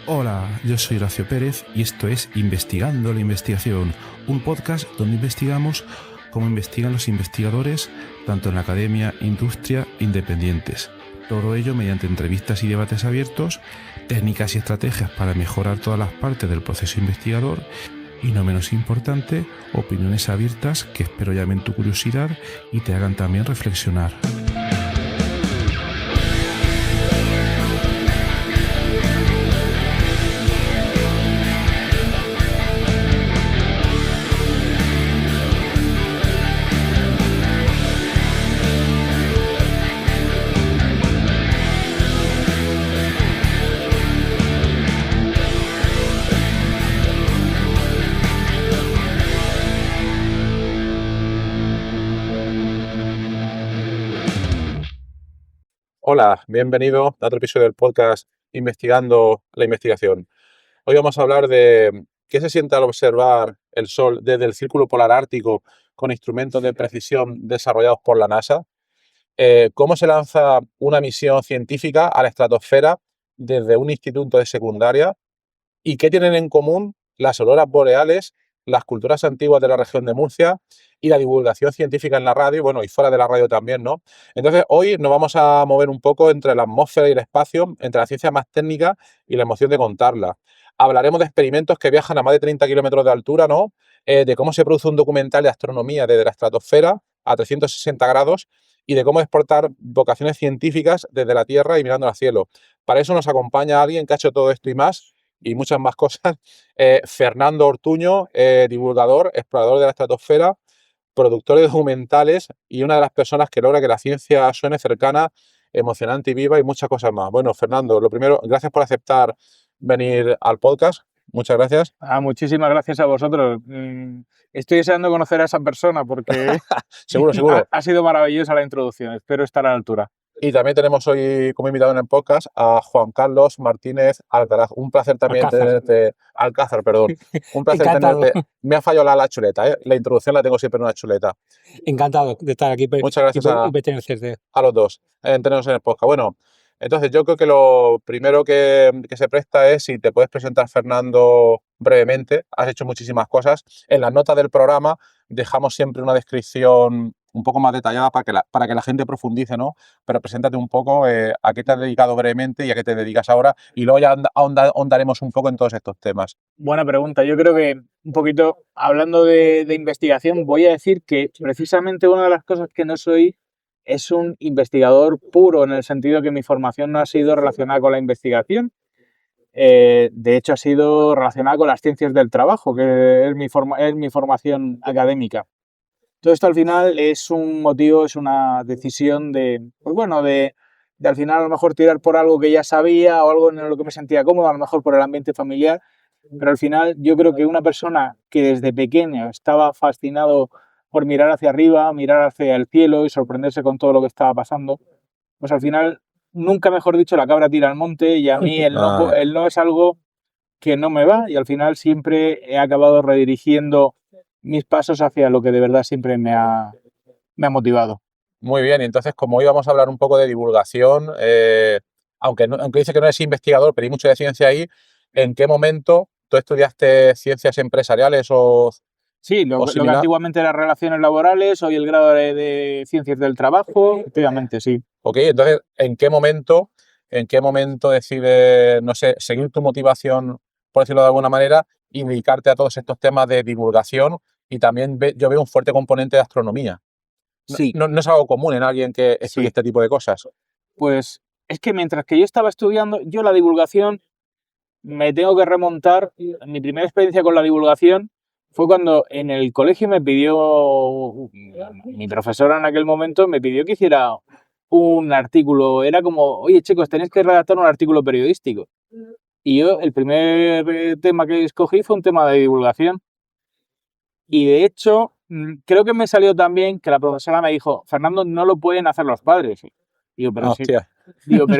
Hola, yo soy Horacio Pérez y esto es Investigando la Investigación, un podcast donde investigamos cómo investigan los investigadores, tanto en la academia, industria e independientes. Todo ello mediante entrevistas y debates abiertos, técnicas y estrategias para mejorar todas las partes del proceso investigador y, no menos importante, opiniones abiertas que espero llamen tu curiosidad y te hagan también reflexionar. Hola, bienvenido a otro episodio del podcast Investigando la Investigación. Hoy vamos a hablar de qué se siente al observar el Sol desde el Círculo Polar Ártico con instrumentos de precisión desarrollados por la NASA, cómo se lanza una misión científica a la estratosfera desde un instituto de secundaria y qué tienen en común las auroras boreales, las culturas antiguas de la región de Murcia y la divulgación científica en la radio, bueno, y fuera de la radio también, ¿no? Entonces, hoy nos vamos a mover un poco entre la atmósfera y el espacio, entre la ciencia más técnica y la emoción de contarla. Hablaremos de experimentos que viajan a más de 30 kilómetros de altura, ¿no? De cómo se produce un documental de astronomía desde la estratosfera a 360 grados y de cómo exportar vocaciones científicas desde la Tierra y mirando al cielo. Para eso nos acompaña alguien que ha hecho todo esto y muchas más cosas. Fernando Ortuño, divulgador, explorador de la estratosfera, productor de documentales y una de las personas que logra que la ciencia suene cercana, emocionante y viva y muchas cosas más. Bueno, Fernando, lo primero, gracias por aceptar venir al podcast. Muchas gracias. Muchísimas gracias a vosotros. Estoy deseando conocer a esa persona porque Seguro. ha sido maravillosa la introducción. Espero estar a la altura. Y también tenemos hoy como invitado en el podcast a Juan Carlos Martínez Alcaraz. Un placer también tenerte. Alcázar, perdón. Un placer tenerte. Me ha fallado la chuleta, ¿eh? La introducción la tengo siempre en una chuleta. Encantado de estar aquí. Muchas gracias y pertenecerte. A los dos, tenernos en el podcast. Bueno, entonces yo creo que lo primero que se presta es si te puedes presentar, Fernando, brevemente. Has hecho muchísimas cosas. En las notas del programa dejamos siempre una descripción un poco más detallada para que la gente profundice, ¿no? Pero preséntate un poco a qué te has dedicado brevemente y a qué te dedicas ahora y luego ya ahondaremos un poco en todos estos temas. Buena pregunta. Yo creo que un poquito, hablando de investigación, voy a decir que precisamente una de las cosas que no soy es un investigador puro, en el sentido que mi formación no ha sido relacionada con la investigación. De hecho, ha sido relacionada con las ciencias del trabajo, que es mi formación académica. Todo esto al final es un motivo, es una decisión pues bueno, de al final a lo mejor tirar por algo que ya sabía o algo en lo que me sentía cómodo, a lo mejor por el ambiente familiar, pero al final yo creo que una persona que desde pequeño estaba fascinado por mirar hacia arriba, mirar hacia el cielo y sorprenderse con todo lo que estaba pasando, pues al final, nunca mejor dicho, la cabra tira al monte y a mí el no es algo que no me va y al final siempre he acabado redirigiendo mis pasos hacia lo que de verdad siempre me ha motivado. Muy bien, y entonces como hoy vamos a hablar un poco de divulgación, aunque dice que no eres investigador, pero hay mucho de ciencia ahí, ¿en qué momento tú estudiaste ciencias empresariales o Sí, lo que antiguamente eran relaciones laborales, hoy el grado de ciencias del trabajo, efectivamente, sí. Ok, entonces, ¿en qué momento decides, no sé, seguir tu motivación, por decirlo de alguna manera, y dedicarte a todos estos temas de divulgación? Y también yo veo un fuerte componente de astronomía. Sí. No es algo común en alguien que estudie este tipo de cosas. Pues es que mientras que yo estaba estudiando, yo la divulgación me tengo que remontar. Mi primera experiencia con la divulgación fue cuando en el colegio me pidió, mi profesora en aquel momento me pidió que hiciera un artículo. Era como, oye chicos, tenéis que redactar un artículo periodístico. Y yo el primer tema que escogí fue un tema de divulgación. Y de hecho, creo que me salió también que la profesora me dijo, Fernando, no lo pueden hacer los padres. Digo, pero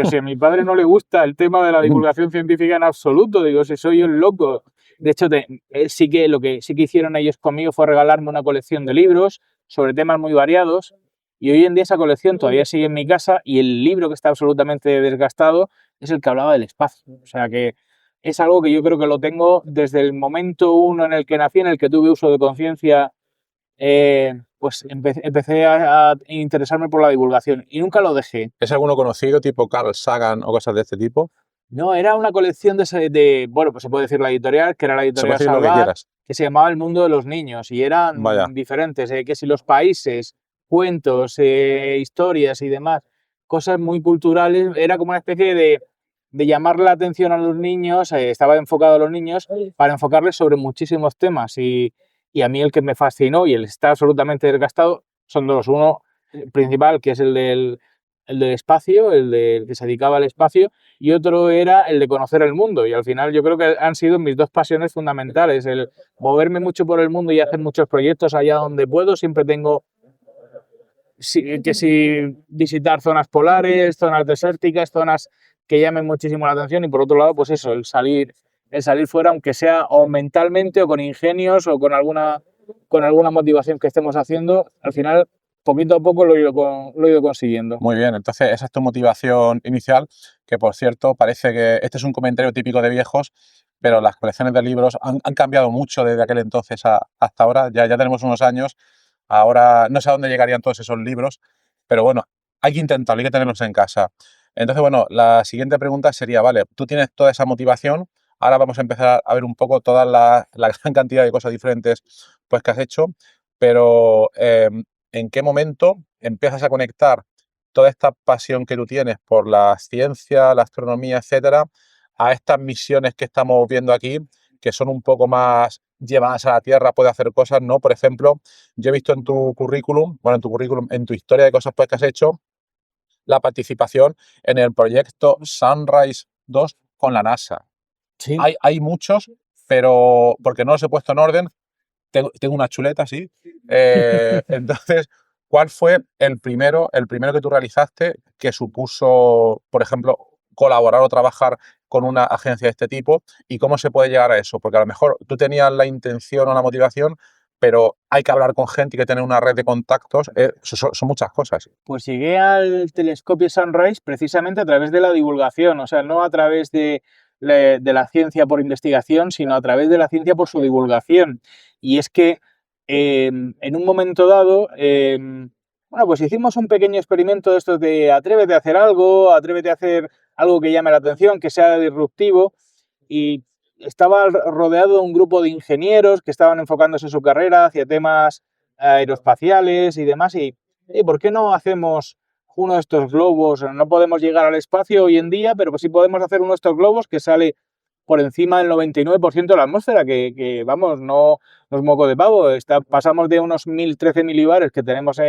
si a mi padre no le gusta el tema de la divulgación científica en absoluto, digo, si soy un loco. De hecho, lo que sí que hicieron ellos conmigo fue regalarme una colección de libros sobre temas muy variados y hoy en día esa colección todavía sigue en mi casa y el libro que está absolutamente desgastado es el que hablaba del espacio. O sea que es algo que yo creo que lo tengo desde el momento uno en el que nací, en el que tuve uso de conciencia, pues empecé a interesarme por la divulgación y nunca lo dejé. ¿Es alguno conocido, tipo Carl Sagan o cosas de este tipo? No, era una colección bueno, pues se puede decir la editorial, que era la Se puede editorial decir lo que Salvat, quieras. que se llamaba El Mundo de los Niños y Vaya. eran diferentes, que si los países, cuentos, historias y demás, cosas muy culturales, era como una especie de llamar la atención a los niños, estaba enfocado a los niños para enfocarles sobre muchísimos temas y a mí el que me fascinó y el está absolutamente desgastado son dos, uno principal que es el del espacio, el que se dedicaba al espacio, y otro era el de conocer el mundo. Y al final yo creo que han sido mis dos pasiones fundamentales, el moverme mucho por el mundo y hacer muchos proyectos allá donde puedo. Siempre tengo que si visitar zonas polares, zonas desérticas, zonas que llamen muchísimo la atención y por otro lado, pues eso, el salir fuera, aunque sea o mentalmente o con ingenios o con alguna motivación que estemos haciendo, al final poquito a poco lo he ido consiguiendo. Muy bien, entonces esa es tu motivación inicial, que por cierto parece que este es un comentario típico de viejos, pero las colecciones de libros han cambiado mucho desde aquel entonces hasta ahora, ya tenemos unos años, ahora no sé a dónde llegarían todos esos libros, pero bueno, hay que intentarlo, hay que tenerlos en casa. Entonces, bueno, la siguiente pregunta sería, vale, tú tienes toda esa motivación, ahora vamos a empezar a ver un poco toda la gran cantidad de cosas diferentes pues, que has hecho, pero ¿en qué momento empiezas a conectar toda esta pasión que tú tienes por la ciencia, la astronomía, etcétera, a estas misiones que estamos viendo aquí, que son un poco más llevadas a la Tierra, puede hacer cosas, ¿no? Por ejemplo, yo he visto en tu currículum, en tu historia de cosas pues, que has hecho, la participación en el proyecto Sunrise 2 con la NASA. Sí. Hay muchos, pero porque no los he puesto en orden, tengo una chuleta, sí. Entonces, ¿cuál fue el primero que tú realizaste que supuso, por ejemplo, colaborar o trabajar con una agencia de este tipo? ¿Y cómo se puede llegar a eso? Porque a lo mejor tú tenías la intención o la motivación, pero hay que hablar con gente y que tener una red de contactos. Son muchas cosas. Pues llegué al telescopio Sunrise precisamente a través de la divulgación, o sea, no a través de la ciencia por investigación, sino a través de la ciencia por su divulgación. Y es que en un momento dado, bueno, pues hicimos un pequeño experimento de esto de atrévete a hacer algo que llame la atención, que sea disruptivo, y estaba rodeado de un grupo de ingenieros que estaban enfocándose en su carrera hacia temas aeroespaciales y demás, y ¿por qué no hacemos uno de estos globos? No podemos llegar al espacio hoy en día, pero pues sí podemos hacer uno de estos globos que sale por encima del 99% de la atmósfera, que vamos, no es moco de pavo. Pasamos de unos 1013 milibares que tenemos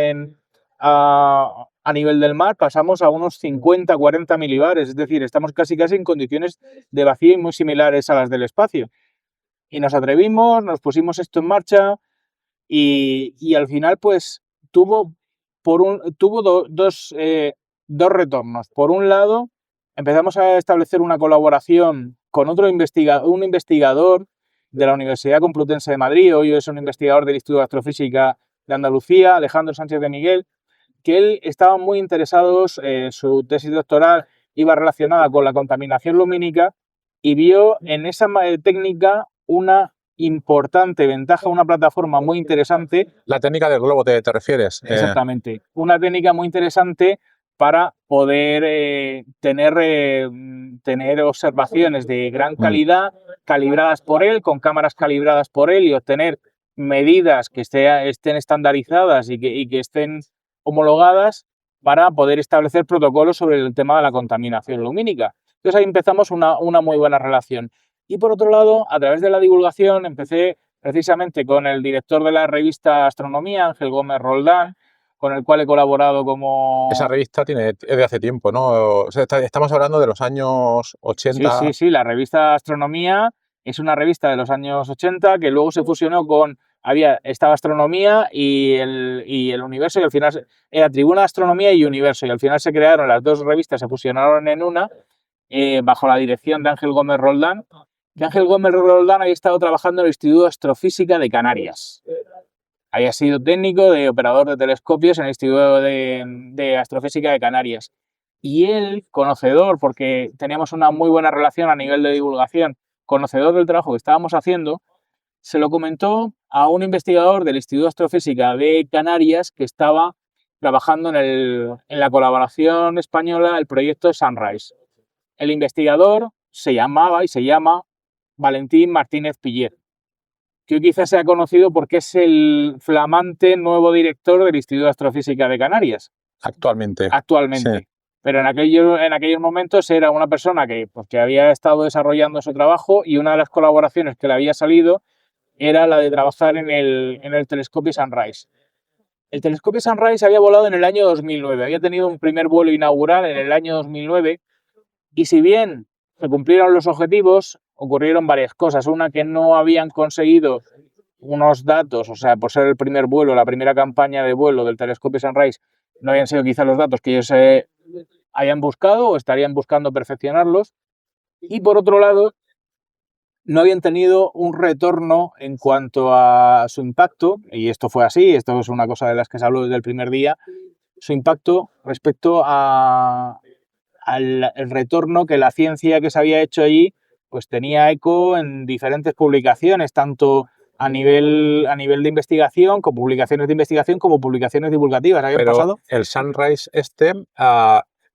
a nivel del mar, pasamos a unos 50, 40 milibares, es decir, estamos casi en condiciones de vacío y muy similares a las del espacio. Y nos atrevimos, nos pusimos esto en marcha y al final pues tuvo dos retornos. Por un lado, empezamos a establecer una colaboración con un investigador de la Universidad Complutense de Madrid, hoy es un investigador del Instituto de Astrofísica de Andalucía, Alejandro Sánchez de Miguel, que él estaba muy interesado, su tesis doctoral iba relacionada con la contaminación lumínica y vio en esa técnica una importante ventaja, una plataforma muy interesante. La técnica del globo, ¿te refieres? Exactamente. Una técnica muy interesante para poder tener observaciones de gran calidad, calibradas por él, con cámaras calibradas por él y obtener medidas que estén estandarizadas y que estén homologadas para poder establecer protocolos sobre el tema de la contaminación lumínica. Entonces ahí empezamos una muy buena relación. Y por otro lado, a través de la divulgación, empecé precisamente con el director de la revista Astronomía, Ángel Gómez Roldán, con el cual he colaborado como... Esa revista es de hace tiempo, ¿no? O sea, estamos hablando de los años 80. Sí, la revista Astronomía es una revista de los años 80 que luego se fusionó con... Estaba Astronomía y el Universo, y al final era Tribuna de Astronomía y Universo, y al final se crearon las dos revistas, se fusionaron en una, bajo la dirección de Ángel Gómez Roldán. Que Ángel Gómez Roldán había estado trabajando en el Instituto de Astrofísica de Canarias. Había sido técnico de operador de telescopios en el Instituto de Astrofísica de Canarias. Y él, conocedor, porque teníamos una muy buena relación a nivel de divulgación, conocedor del trabajo que estábamos haciendo, se lo comentó a un investigador del Instituto de Astrofísica de Canarias que estaba trabajando en la colaboración española del proyecto Sunrise. El investigador se llamaba y se llama Valentín Martínez Pillet, que hoy quizás sea conocido porque es el flamante nuevo director del Instituto de Astrofísica de Canarias. Actualmente. Sí. Pero en aquellos momentos era una persona que había estado desarrollando su trabajo, y una de las colaboraciones que le había salido era la de trabajar en el telescopio Sunrise. El telescopio Sunrise había volado en el año 2009, había tenido un primer vuelo inaugural en el año 2009, y si bien se cumplieron los objetivos, ocurrieron varias cosas. Una, que no habían conseguido unos datos, o sea, por ser el primer vuelo, la primera campaña de vuelo del telescopio Sunrise, no habían sido quizá los datos que ellos hayan buscado o estarían buscando perfeccionarlos. Y por otro lado, no habían tenido un retorno en cuanto a su impacto, y esto fue así, esto es una cosa de las que se habló desde el primer día, su impacto respecto al retorno que la ciencia que se había hecho allí pues tenía eco en diferentes publicaciones, tanto a nivel de investigación, como publicaciones de investigación, como publicaciones divulgativas. ¿Habían pasado? El Sunrise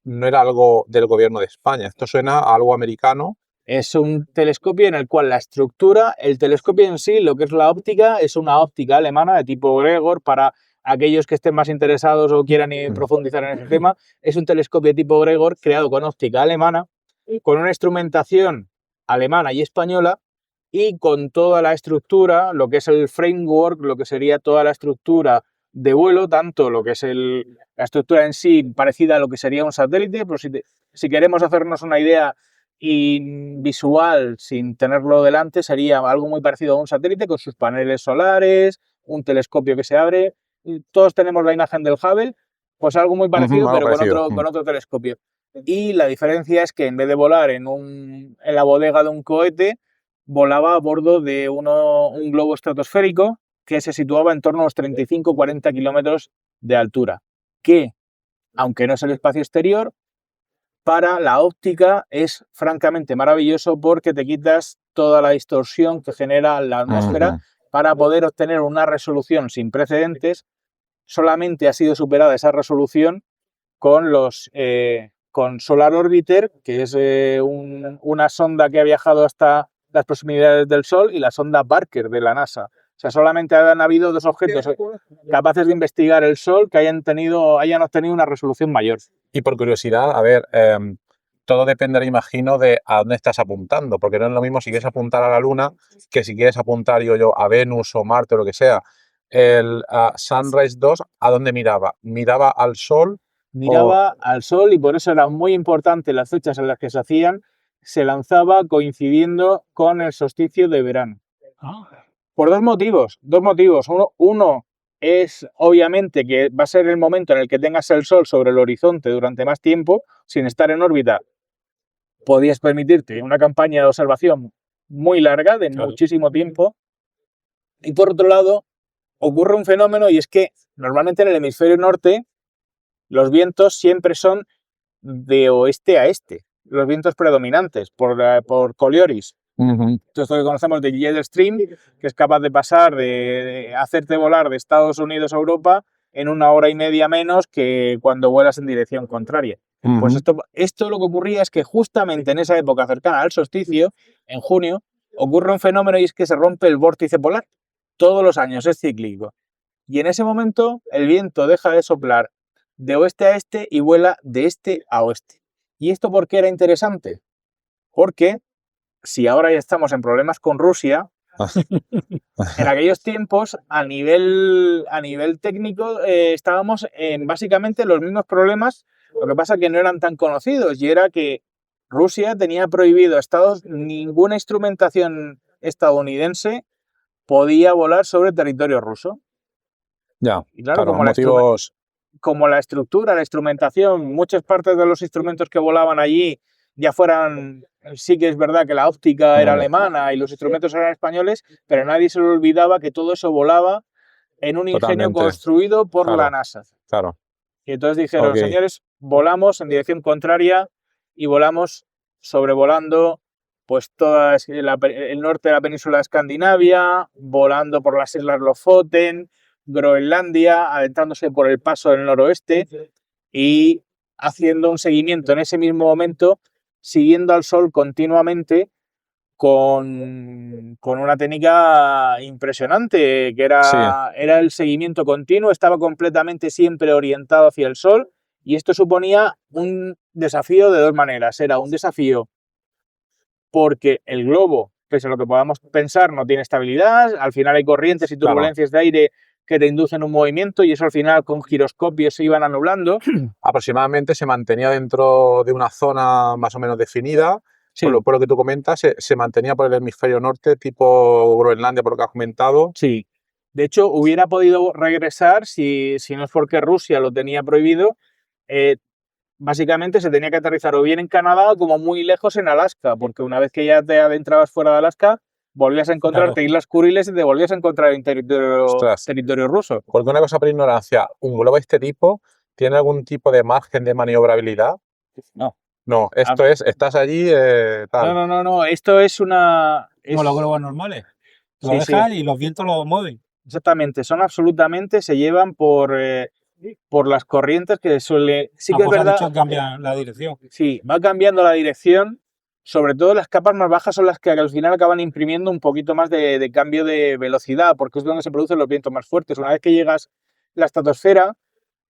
no era algo del gobierno de España, esto suena a algo americano. Es un telescopio en el cual la estructura, el telescopio en sí, lo que es la óptica, es una óptica alemana de tipo Gregor. Para aquellos que estén más interesados o quieran profundizar en ese tema, es un telescopio de tipo Gregor creado con óptica alemana, con una instrumentación alemana y española, y con toda la estructura, lo que es el framework, lo que sería toda la estructura de vuelo, tanto lo que es la estructura en sí parecida a lo que sería un satélite, pero si queremos hacernos una idea visual sin tenerlo delante, sería algo muy parecido a un satélite con sus paneles solares, un telescopio que se abre. Todos tenemos la imagen del Hubble, pues algo muy parecido, pero con otro telescopio. Y la diferencia es que en vez de volar en la bodega de un cohete, volaba a bordo de un globo estratosférico que se situaba en torno a los 35-40 kilómetros de altura, que, aunque no es el espacio exterior, para la óptica es francamente maravilloso, porque te quitas toda la distorsión que genera la atmósfera para poder obtener una resolución sin precedentes. Solamente ha sido superada esa resolución con Solar Orbiter, que es una sonda que ha viajado hasta las proximidades del Sol, y la sonda Parker de la NASA. O sea, solamente han habido dos objetos capaces de investigar el Sol que hayan obtenido una resolución mayor. Y por curiosidad, a ver, todo dependerá, imagino, de a dónde estás apuntando, porque no es lo mismo si quieres apuntar a la Luna que si quieres apuntar, a Venus o Marte o lo que sea. El Sunrise 2, ¿a dónde miraba? ¿Miraba al Sol? Miraba al Sol, y por eso era muy importante las fechas en las que se hacían. Se lanzaba coincidiendo con el solsticio de verano. Por dos motivos. Uno es, obviamente, que va a ser el momento en el que tengas el Sol sobre el horizonte durante más tiempo. Sin estar en órbita, podías permitirte una campaña de observación muy larga, de muchísimo tiempo. Y por otro lado, ocurre un fenómeno, y es que normalmente en el hemisferio norte los vientos siempre son de oeste a este, los vientos predominantes por Coriolis. Esto es lo que conocemos de Jet Stream, que es capaz de pasar, de hacerte volar de Estados Unidos a Europa en 1 hora y media menos que cuando vuelas en dirección contraria. Pues esto lo que ocurría es que justamente en esa época cercana al solsticio, en junio, ocurre un fenómeno, y es que se rompe el vórtice polar. Todos los años, es cíclico. Y en ese momento el viento deja de soplar de oeste a este y vuela de este a oeste. ¿Y esto por qué era interesante? Porque si ahora ya estamos en problemas con Rusia, en aquellos tiempos, a nivel técnico, estábamos en básicamente los mismos problemas. Lo que pasa es que no eran tan conocidos, y era que Rusia tenía prohibido a ninguna instrumentación estadounidense podía volar sobre territorio ruso. Ya, y claro, como la estructura, la instrumentación, muchas partes de los instrumentos que volaban allí ya fueran... Sí que es verdad que la óptica era alemana y los instrumentos eran españoles, pero nadie se le olvidaba que todo eso volaba en un ingenio construido por la NASA. Claro. Y entonces dijeron, señores, volamos en dirección contraria y volamos sobrevolando pues todo el norte de la península de Escandinavia, volando por las islas Lofoten, Groenlandia, adentrándose por el paso del noroeste y haciendo un seguimiento en ese mismo momento, siguiendo al Sol continuamente con una técnica impresionante, que era el seguimiento continuo, estaba completamente siempre orientado hacia el Sol, y esto suponía un desafío de dos maneras. Era un desafío porque el globo, pese a lo que podamos pensar, no tiene estabilidad, al final hay corrientes y turbulencias de aire que te inducen un movimiento y eso al final con giroscopios se iban anublando. Aproximadamente se mantenía dentro de una zona más o menos definida. Sí. Por lo que tú comentas, se mantenía por el hemisferio norte, tipo Groenlandia, por lo que has comentado. Sí. De hecho, hubiera podido regresar si no es porque Rusia lo tenía prohibido. Básicamente se tenía que aterrizar o bien en Canadá como muy lejos en Alaska, porque una vez que ya te adentrabas fuera de Alaska, volvías a encontrarte Islas Kuriles y te volvías a encontrar en territorio ruso. Porque una cosa por ignorancia, ¿un globo de este tipo tiene algún tipo de margen de maniobrabilidad? No. No, esto es, estás allí, tal. No, esto es una... Como los globos normales. Lo Sí, dejas y los vientos lo mueven. Exactamente, se llevan por las corrientes que suele... Sí que es verdad, cambian la dirección. Sí, va cambiando la dirección. Sobre todo las capas más bajas son las que al final acaban imprimiendo un poquito más de cambio de velocidad, porque es donde se producen los vientos más fuertes. Una vez que llegas a la estratosfera,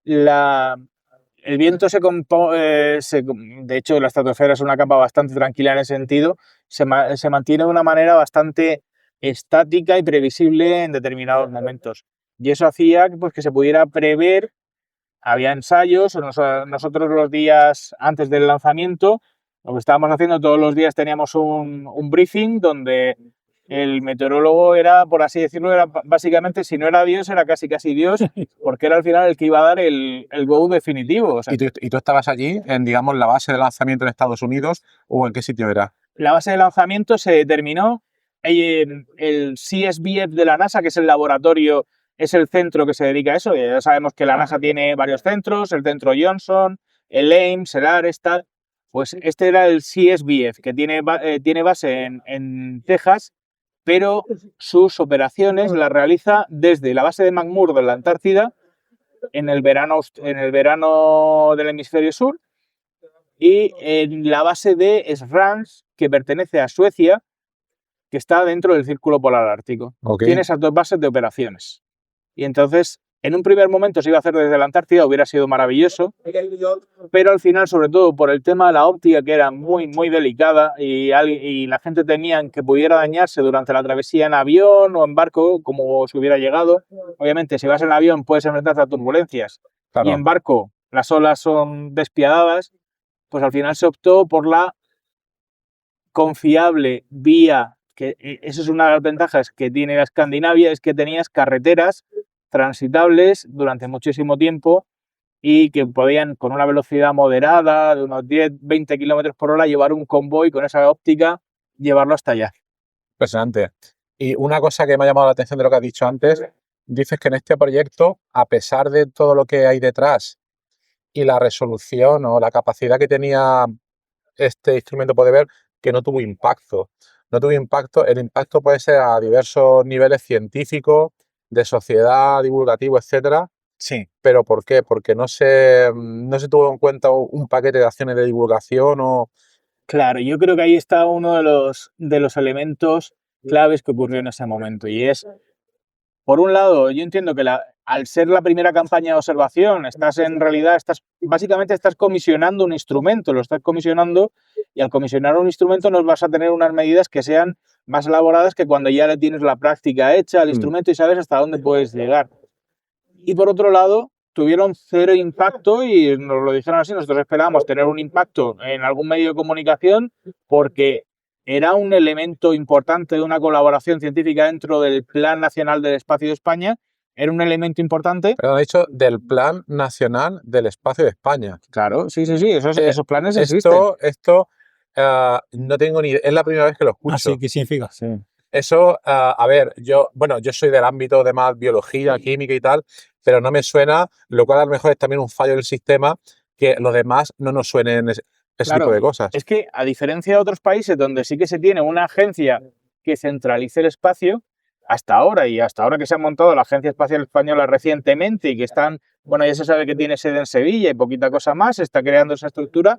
el viento de hecho, la estratosfera es una capa bastante tranquila en ese sentido, se mantiene de una manera bastante estática y previsible en determinados momentos. Y eso hacía pues, que se pudiera prever. Había ensayos, nosotros los días antes del lanzamiento, lo que estábamos haciendo todos los días teníamos un briefing donde el meteorólogo era, por así decirlo, era básicamente, si no era Dios, era casi Dios, porque era al final el que iba a dar el go definitivo. O sea, ¿Y tú estabas allí, en, digamos, la base de lanzamiento en Estados Unidos, o en qué sitio era? La base de lanzamiento se determinó en el CSBF de la NASA, que es el laboratorio, es el centro que se dedica a eso. Ya sabemos que la NASA tiene varios centros, el centro Johnson, el Ames, el Ares, tal. Pues este era el CSBF, que tiene base en Texas, pero sus operaciones las realiza desde la base de McMurdo en la Antártida en el verano del hemisferio sur y en la base de Esrange, que pertenece a Suecia, que está dentro del Círculo Polar Ártico. Tiene esas dos bases de operaciones. Y entonces, en un primer momento se iba a hacer desde la Antártida, hubiera sido maravilloso, pero al final, sobre todo por el tema de la óptica, que era muy, muy delicada y la gente temía que pudiera dañarse durante la travesía en avión o en barco, como se hubiera llegado. Obviamente, si vas en avión puedes enfrentarte a turbulencias y en barco las olas son despiadadas, pues al final se optó por la confiable vía, que eso es una de las ventajas que tiene la Escandinavia, es que tenías carreteras transitables durante muchísimo tiempo y que podían, con una velocidad moderada de unos 10-20 kilómetros por hora, llevar un convoy con esa óptica, llevarlo hasta allá. Impresionante. Y una cosa que me ha llamado la atención de lo que has dicho antes, dices que en este proyecto, a pesar de todo lo que hay detrás y la resolución o la capacidad que tenía este instrumento puede ver, que no tuvo impacto. No tuvo impacto. El impacto puede ser a diversos niveles científicos, de sociedad, divulgativo, etcétera. Sí. ¿Pero por qué? Porque no se tuvo en cuenta un paquete de acciones de divulgación o... Claro, yo creo que ahí está uno de los elementos claves que ocurrió en ese momento. Y es, por un lado, yo entiendo que al ser la primera campaña de observación, básicamente estás comisionando un instrumento, lo estás comisionando, y al comisionar un instrumento no vas a tener unas medidas que sean más elaboradas que cuando ya le tienes la práctica hecha al instrumento y sabes hasta dónde puedes llegar. Y por otro lado, tuvieron cero impacto y nos lo dijeron así, nosotros esperábamos tener un impacto en algún medio de comunicación porque era un elemento importante de una colaboración científica dentro del Plan Nacional del Espacio de España, era un elemento importante. Pero han dicho del Plan Nacional del Espacio de España. Claro, sí, esos planes existen. Esto no tengo ni idea, es la primera vez que lo escucho. Así, ¿qué significa? Sí. Eso, a ver, yo soy del ámbito de más biología, química y tal, pero no me suena, lo cual a lo mejor es también un fallo del sistema, que los demás no nos suenen ese Claro, tipo de cosas. es que a diferencia de otros países donde sí que se tiene una agencia que centralice el espacio, hasta ahora que se ha montado la Agencia Espacial Española recientemente y que están, bueno, ya se sabe que tiene sede en Sevilla y poquita cosa más, se está creando esa estructura.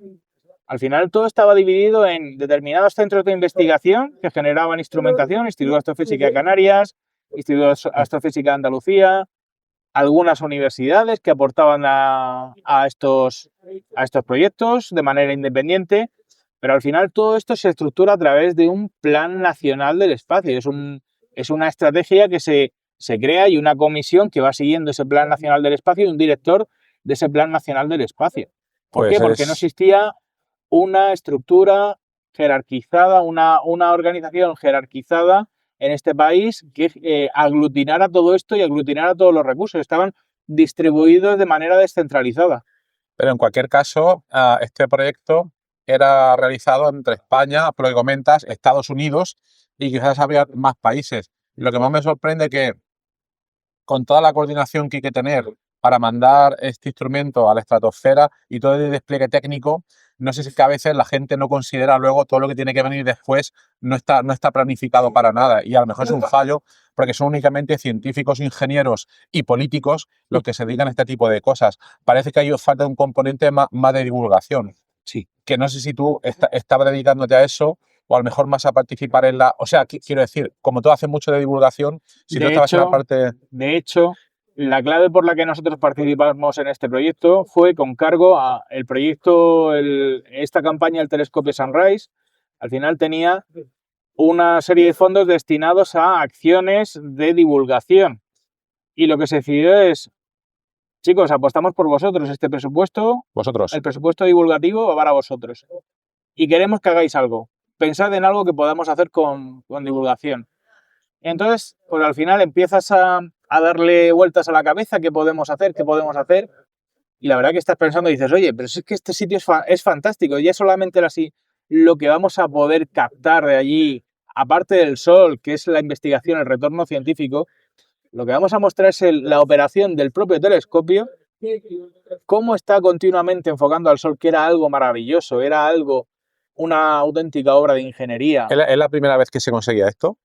Al final todo estaba dividido en determinados centros de investigación que generaban instrumentación, Instituto de Astrofísica de Canarias, Instituto de Astrofísica de Andalucía, algunas universidades que aportaban a estos proyectos de manera independiente, pero al final todo esto se estructura a través de un Plan Nacional del Espacio. Es una estrategia que se crea y una comisión que va siguiendo ese Plan Nacional del Espacio y un director de ese Plan Nacional del Espacio. ¿Por Pues qué? Porque no existía una estructura jerarquizada, una organización jerarquizada en este país que aglutinara todo esto y aglutinara todos los recursos. Estaban distribuidos de manera descentralizada. Pero en cualquier caso, este proyecto era realizado entre España, por lo que comentas, Estados Unidos y quizás había más países. Y lo que más me sorprende es que con toda la coordinación que hay que tener para mandar este instrumento a la estratosfera y todo el despliegue técnico, no sé si es que a veces la gente no considera luego todo lo que tiene que venir después, no está planificado para nada y a lo mejor es un fallo porque son únicamente científicos, ingenieros y políticos los que se dedican a este tipo de cosas. Parece que hay falta un componente más de divulgación. Sí. Que no sé si tú estabas dedicándote a eso o a lo mejor más a participar en la... O sea, quiero decir, como tú haces mucho de divulgación, si tú estabas en la parte... De hecho, la clave por la que nosotros participamos en este proyecto fue con cargo a el proyecto, esta campaña del telescopio Sunrise, al final tenía una serie de fondos destinados a acciones de divulgación. Y lo que se decidió es, chicos, apostamos por vosotros, este presupuesto, Vosotros. el presupuesto divulgativo va para vosotros. Y queremos que hagáis algo. Pensad en algo que podamos hacer con divulgación. Entonces, pues al final empiezas a darle vueltas a la cabeza, ¿qué podemos hacer? ¿Qué podemos hacer? Y la verdad que estás pensando y dices, oye, pero es que este sitio es fantástico, ya solamente así lo que vamos a poder captar de allí, aparte del Sol, que es la investigación, el retorno científico, lo que vamos a mostrar es la operación del propio telescopio, cómo está continuamente enfocando al Sol, que era algo maravilloso, era algo, una auténtica obra de ingeniería. ¿Es la primera vez que se conseguía esto?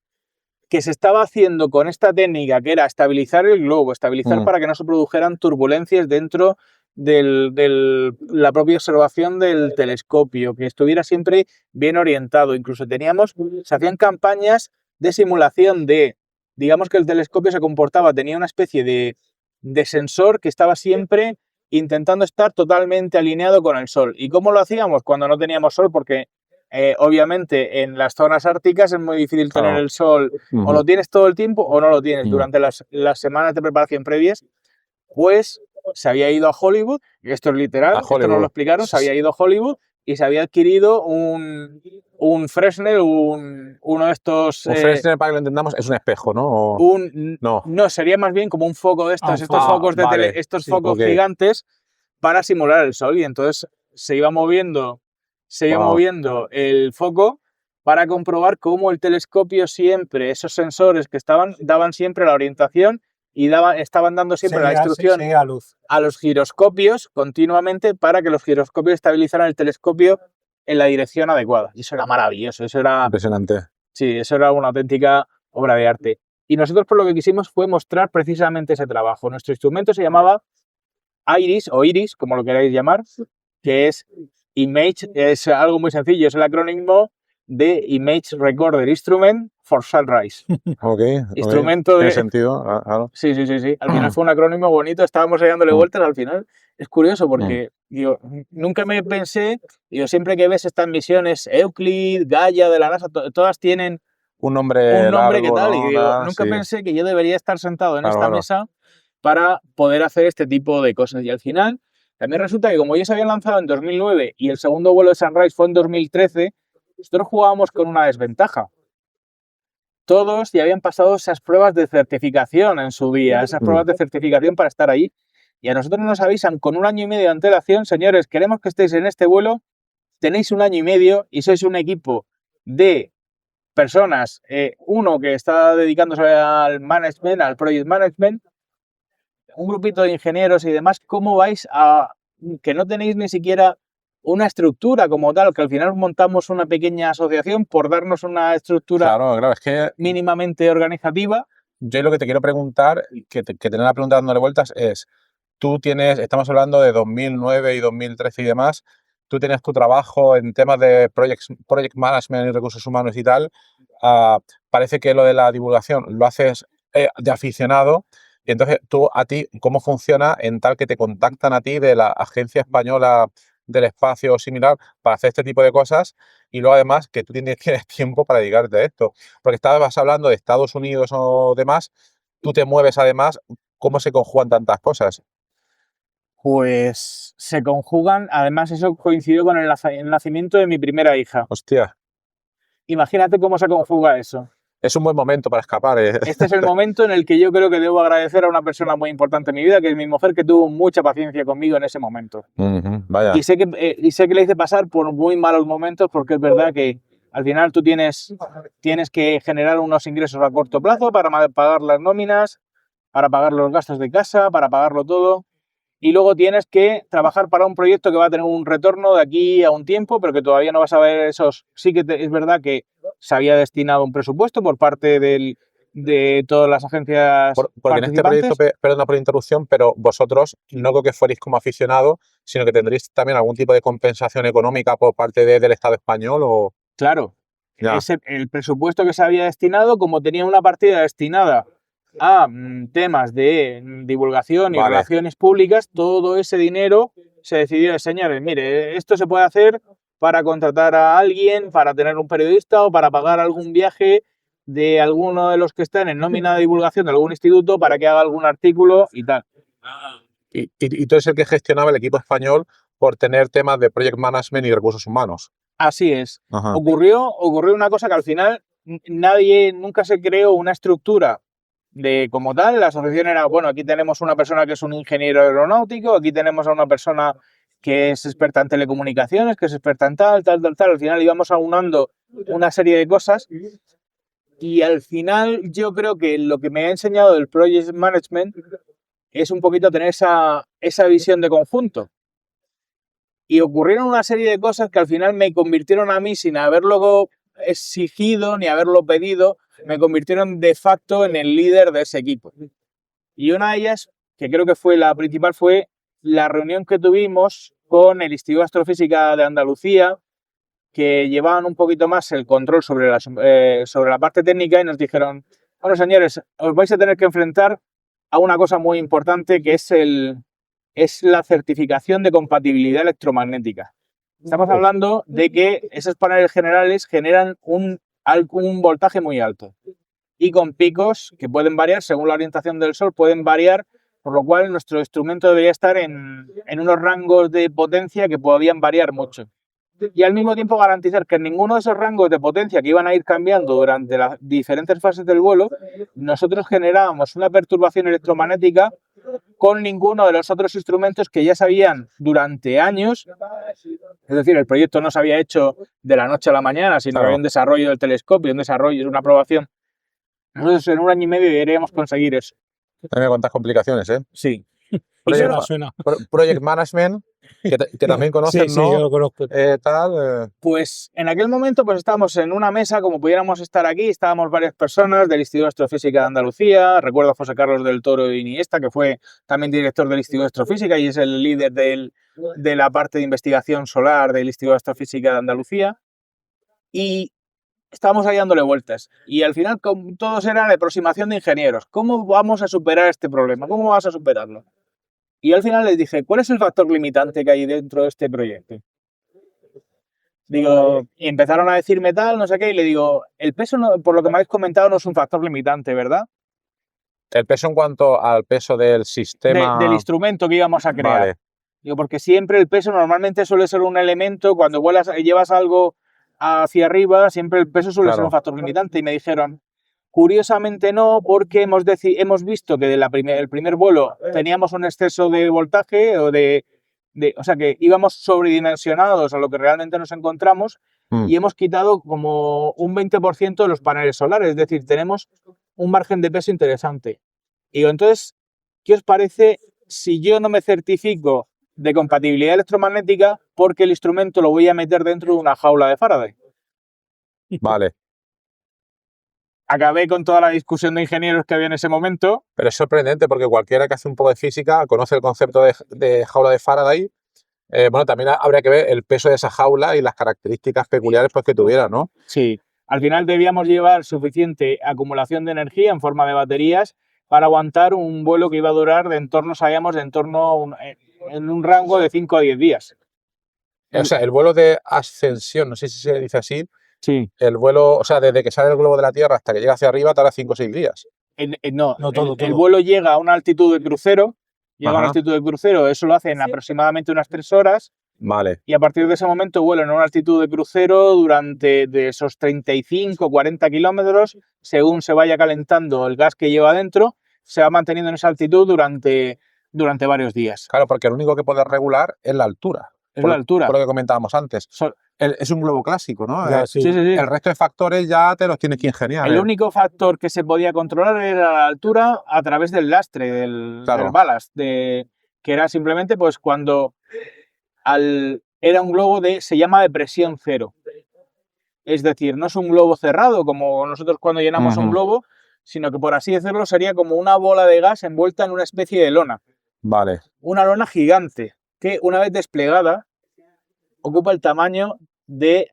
Que se estaba haciendo con esta técnica que era estabilizar el globo, estabilizar para que no se produjeran turbulencias dentro de la propia observación del telescopio, que estuviera siempre bien orientado. Incluso se hacían campañas de simulación digamos que el telescopio se comportaba, tenía una especie de sensor que estaba siempre intentando estar totalmente alineado con el Sol. ¿Y cómo lo hacíamos? Cuando no teníamos Sol, porque obviamente en las zonas árticas es muy difícil tener el Sol, o lo tienes todo el tiempo o no lo tienes. Durante las semanas de preparación previas, pues se había ido a Hollywood, y esto es literal, esto nos lo explicaron, se había ido a Hollywood y se había adquirido un Fresnel, uno de estos... Un Fresnel, para que lo entendamos, es un espejo, ¿no? No, sería más bien como un foco de estos focos, focos gigantes para simular el Sol, y entonces se iba moviendo el foco para comprobar cómo el telescopio siempre, esos sensores que daban siempre la orientación y estaban dando siempre la instrucción a los giroscopios continuamente para que los giroscopios estabilizaran el telescopio en la dirección adecuada. Y eso era maravilloso, eso era... Impresionante. Sí, eso era una auténtica obra de arte. Y nosotros por lo que quisimos fue mostrar precisamente ese trabajo. Nuestro instrumento se llamaba IRIS, o IRIS, como lo queráis llamar, que es Image, es algo muy sencillo, es el acrónimo de Image Recorder Instrument for Sunrise. Instrumento de... ¿Tiene sentido? Claro. Sí. Al final fue un acrónimo bonito, estábamos ahí dándole vueltas, al final es curioso porque yo nunca me pensé, siempre que ves estas misiones, Euclid, Gaia de la NASA, todas tienen un nombre largo, que tal, y nunca pensé que yo debería estar sentado en esta mesa para poder hacer este tipo de cosas. Y al final, también resulta que como ellos se habían lanzado en 2009 y el segundo vuelo de Sunrise fue en 2013, nosotros jugábamos con una desventaja. Todos ya habían pasado esas pruebas de certificación en su día, esas pruebas de certificación para estar ahí. Y a nosotros nos avisan con 1 año y medio de antelación, señores, queremos que estéis en este vuelo, tenéis 1 año y medio y sois un equipo de personas, uno que está dedicándose al management, al project management, un grupito de ingenieros y demás, ¿cómo vais a que no tenéis ni siquiera una estructura como tal, que al final montamos una pequeña asociación por darnos una estructura Claro, es que mínimamente organizativa. yo lo que te quiero preguntar, que tener la pregunta dándole vueltas es, estamos hablando de 2009 y 2013 y demás, tú tienes tu trabajo en temas de project management y recursos humanos y tal, parece que lo de la divulgación lo haces de aficionado, y entonces a ti, ¿cómo funciona en tal que te contactan a ti de la Agencia Española del Espacio o similar para hacer este tipo de cosas? Y luego además que tú tienes tiempo para dedicarte a esto, porque estabas hablando de Estados Unidos o demás, tú te mueves además, ¿cómo se conjugan tantas cosas? Pues se conjugan, además eso coincidió con el nacimiento de mi primera hija. Hostia, Imagínate cómo se conjuga eso. es un buen momento para escapar. Este es el momento en el que yo creo que debo agradecer a una persona muy importante en mi vida, que es mi mujer, que tuvo mucha paciencia conmigo en ese momento. Vaya. Y sé que le hice pasar por muy malos momentos, porque es verdad que al final tú tienes que generar unos ingresos a corto plazo para pagar las nóminas, para pagar los gastos de casa, para pagarlo todo. Y luego tienes que trabajar para un proyecto que va a tener un retorno de aquí a un tiempo, pero que todavía no vas a ver esos. Sí que es verdad que se había destinado un presupuesto por parte de todas las agencias Porque en este participantes. proyecto, perdona por la interrupción, pero vosotros no creo que fuerais como aficionados, sino que tendréis también algún tipo de compensación económica por parte del Estado español o... Claro, Ya. el presupuesto que se había destinado, como tenía una partida destinada a temas de divulgación y Vale. relaciones públicas, todo ese dinero se decidió, señores, mire, esto se puede hacer para contratar a alguien, para tener un periodista o para pagar algún viaje de alguno de los que están en nómina de divulgación de algún instituto para que haga algún artículo y tal. Y tú eres el que gestionaba el equipo español por tener temas de project management y recursos humanos. Así es. Ajá. Ocurrió una cosa que al final nunca se creó una estructura de como tal. La asociación era, bueno, aquí tenemos una persona que es un ingeniero aeronáutico, aquí tenemos a una persona que es experta en telecomunicaciones, que es experta en tal. Al final íbamos aunando una serie de cosas y al final yo creo que lo que me ha enseñado el project management es un poquito tener esa visión de conjunto. Y ocurrieron una serie de cosas que al final me convirtieron a mí, sin haberlo exigido ni haberlo pedido, me convirtieron de facto en el líder de ese equipo. Y una de ellas, que creo que fue la principal, fue la reunión que tuvimos con el Instituto de Astrofísica de Andalucía, que llevaban un poquito más el control sobre la parte técnica y nos dijeron, bueno, señores, os vais a tener que enfrentar a una cosa muy importante que es la certificación de compatibilidad electromagnética. Estamos hablando de que esos paneles generales generan un voltaje muy alto y con picos que pueden variar según la orientación del Sol, pueden variar, por lo cual nuestro instrumento debería estar en unos rangos de potencia que podían variar mucho. Y al mismo tiempo garantizar que en ninguno de esos rangos de potencia que iban a ir cambiando durante las diferentes fases del vuelo, nosotros generábamos una perturbación electromagnética con ninguno de los otros instrumentos que ya sabían durante años. Es decir, el proyecto no se había hecho de la noche a la mañana, sino que había un desarrollo del telescopio, un desarrollo, una aprobación. Nosotros en 1 año y medio deberíamos conseguir eso. También cuántas complicaciones, ¿eh? Sí. Suena. Project management, que también conocen, Sí, ¿no? yo lo conozco. Pues en aquel momento pues estábamos en una mesa, como pudiéramos estar aquí, estábamos varias personas del Instituto de Astrofísica de Andalucía, recuerdo a José Carlos del Toro Iniesta, que fue también director del Instituto de Astrofísica y es el líder de la parte de investigación solar del Instituto de Astrofísica de Andalucía, y estábamos ahí dándole vueltas, y al final todos eran de aproximación de ingenieros. ¿Cómo vamos a superar este problema? ¿Cómo vas a superarlo? Y al final les dije, ¿cuál es el factor limitante que hay dentro de este proyecto? Digo, y empezaron a decirme tal, no sé qué, y le digo, el peso, no, por lo que me habéis comentado, no es un factor limitante, ¿verdad? El peso en cuanto al peso del sistema... Del instrumento que íbamos a crear. Vale. Digo, porque siempre el peso normalmente suele ser un elemento, cuando llevas algo hacia arriba, siempre el peso suele ser un factor limitante. Y me dijeron, curiosamente no, porque hemos visto que el primer vuelo teníamos un exceso de voltaje o sea que íbamos sobredimensionados a lo que realmente nos encontramos y hemos quitado como un 20% de los paneles solares, es decir, tenemos un margen de peso interesante. Y digo, entonces, ¿qué os parece si yo no me certifico de compatibilidad electromagnética porque el instrumento lo voy a meter dentro de una jaula de Faraday. Vale. Acabé con toda la discusión de ingenieros que había en ese momento. Pero es sorprendente porque cualquiera que hace un poco de física conoce el concepto de jaula de Faraday. Bueno, también habría que ver el peso de esa jaula y las características peculiares pues, que tuviera, ¿no? Sí. Al final debíamos llevar suficiente acumulación de energía en forma de baterías para aguantar un vuelo que iba a durar en un rango de 5 a 10 días. O sea, el vuelo de ascensión, no sé si se dice así, Sí. el vuelo, o sea, desde que sale el globo de la Tierra hasta que llega hacia arriba tarda 5 o 6 días. No, todo. el vuelo llega a una altitud de crucero, Ajá. eso lo hace en aproximadamente unas 3 horas. Vale. Y a partir de ese momento vuelan a una altitud de crucero durante de esos 35 o 40 kilómetros, según se vaya calentando el gas que lleva dentro, se va manteniendo en esa altitud durante varios días. Claro, porque lo único que puedes regular es la altura. Es la altura. Por lo que comentábamos antes. Es un globo clásico, ¿no? Ya, sí. Sí. El resto de factores ya te los tienes que ingeniar. El único factor que se podía controlar era la altura a través del lastre, del ballast, que era simplemente pues cuando era un globo se llama de presión cero. Es decir, no es un globo cerrado como nosotros cuando llenamos un globo, sino que por así decirlo sería como una bola de gas envuelta en una especie de lona. Vale. Una lona gigante que una vez desplegada ocupa el tamaño de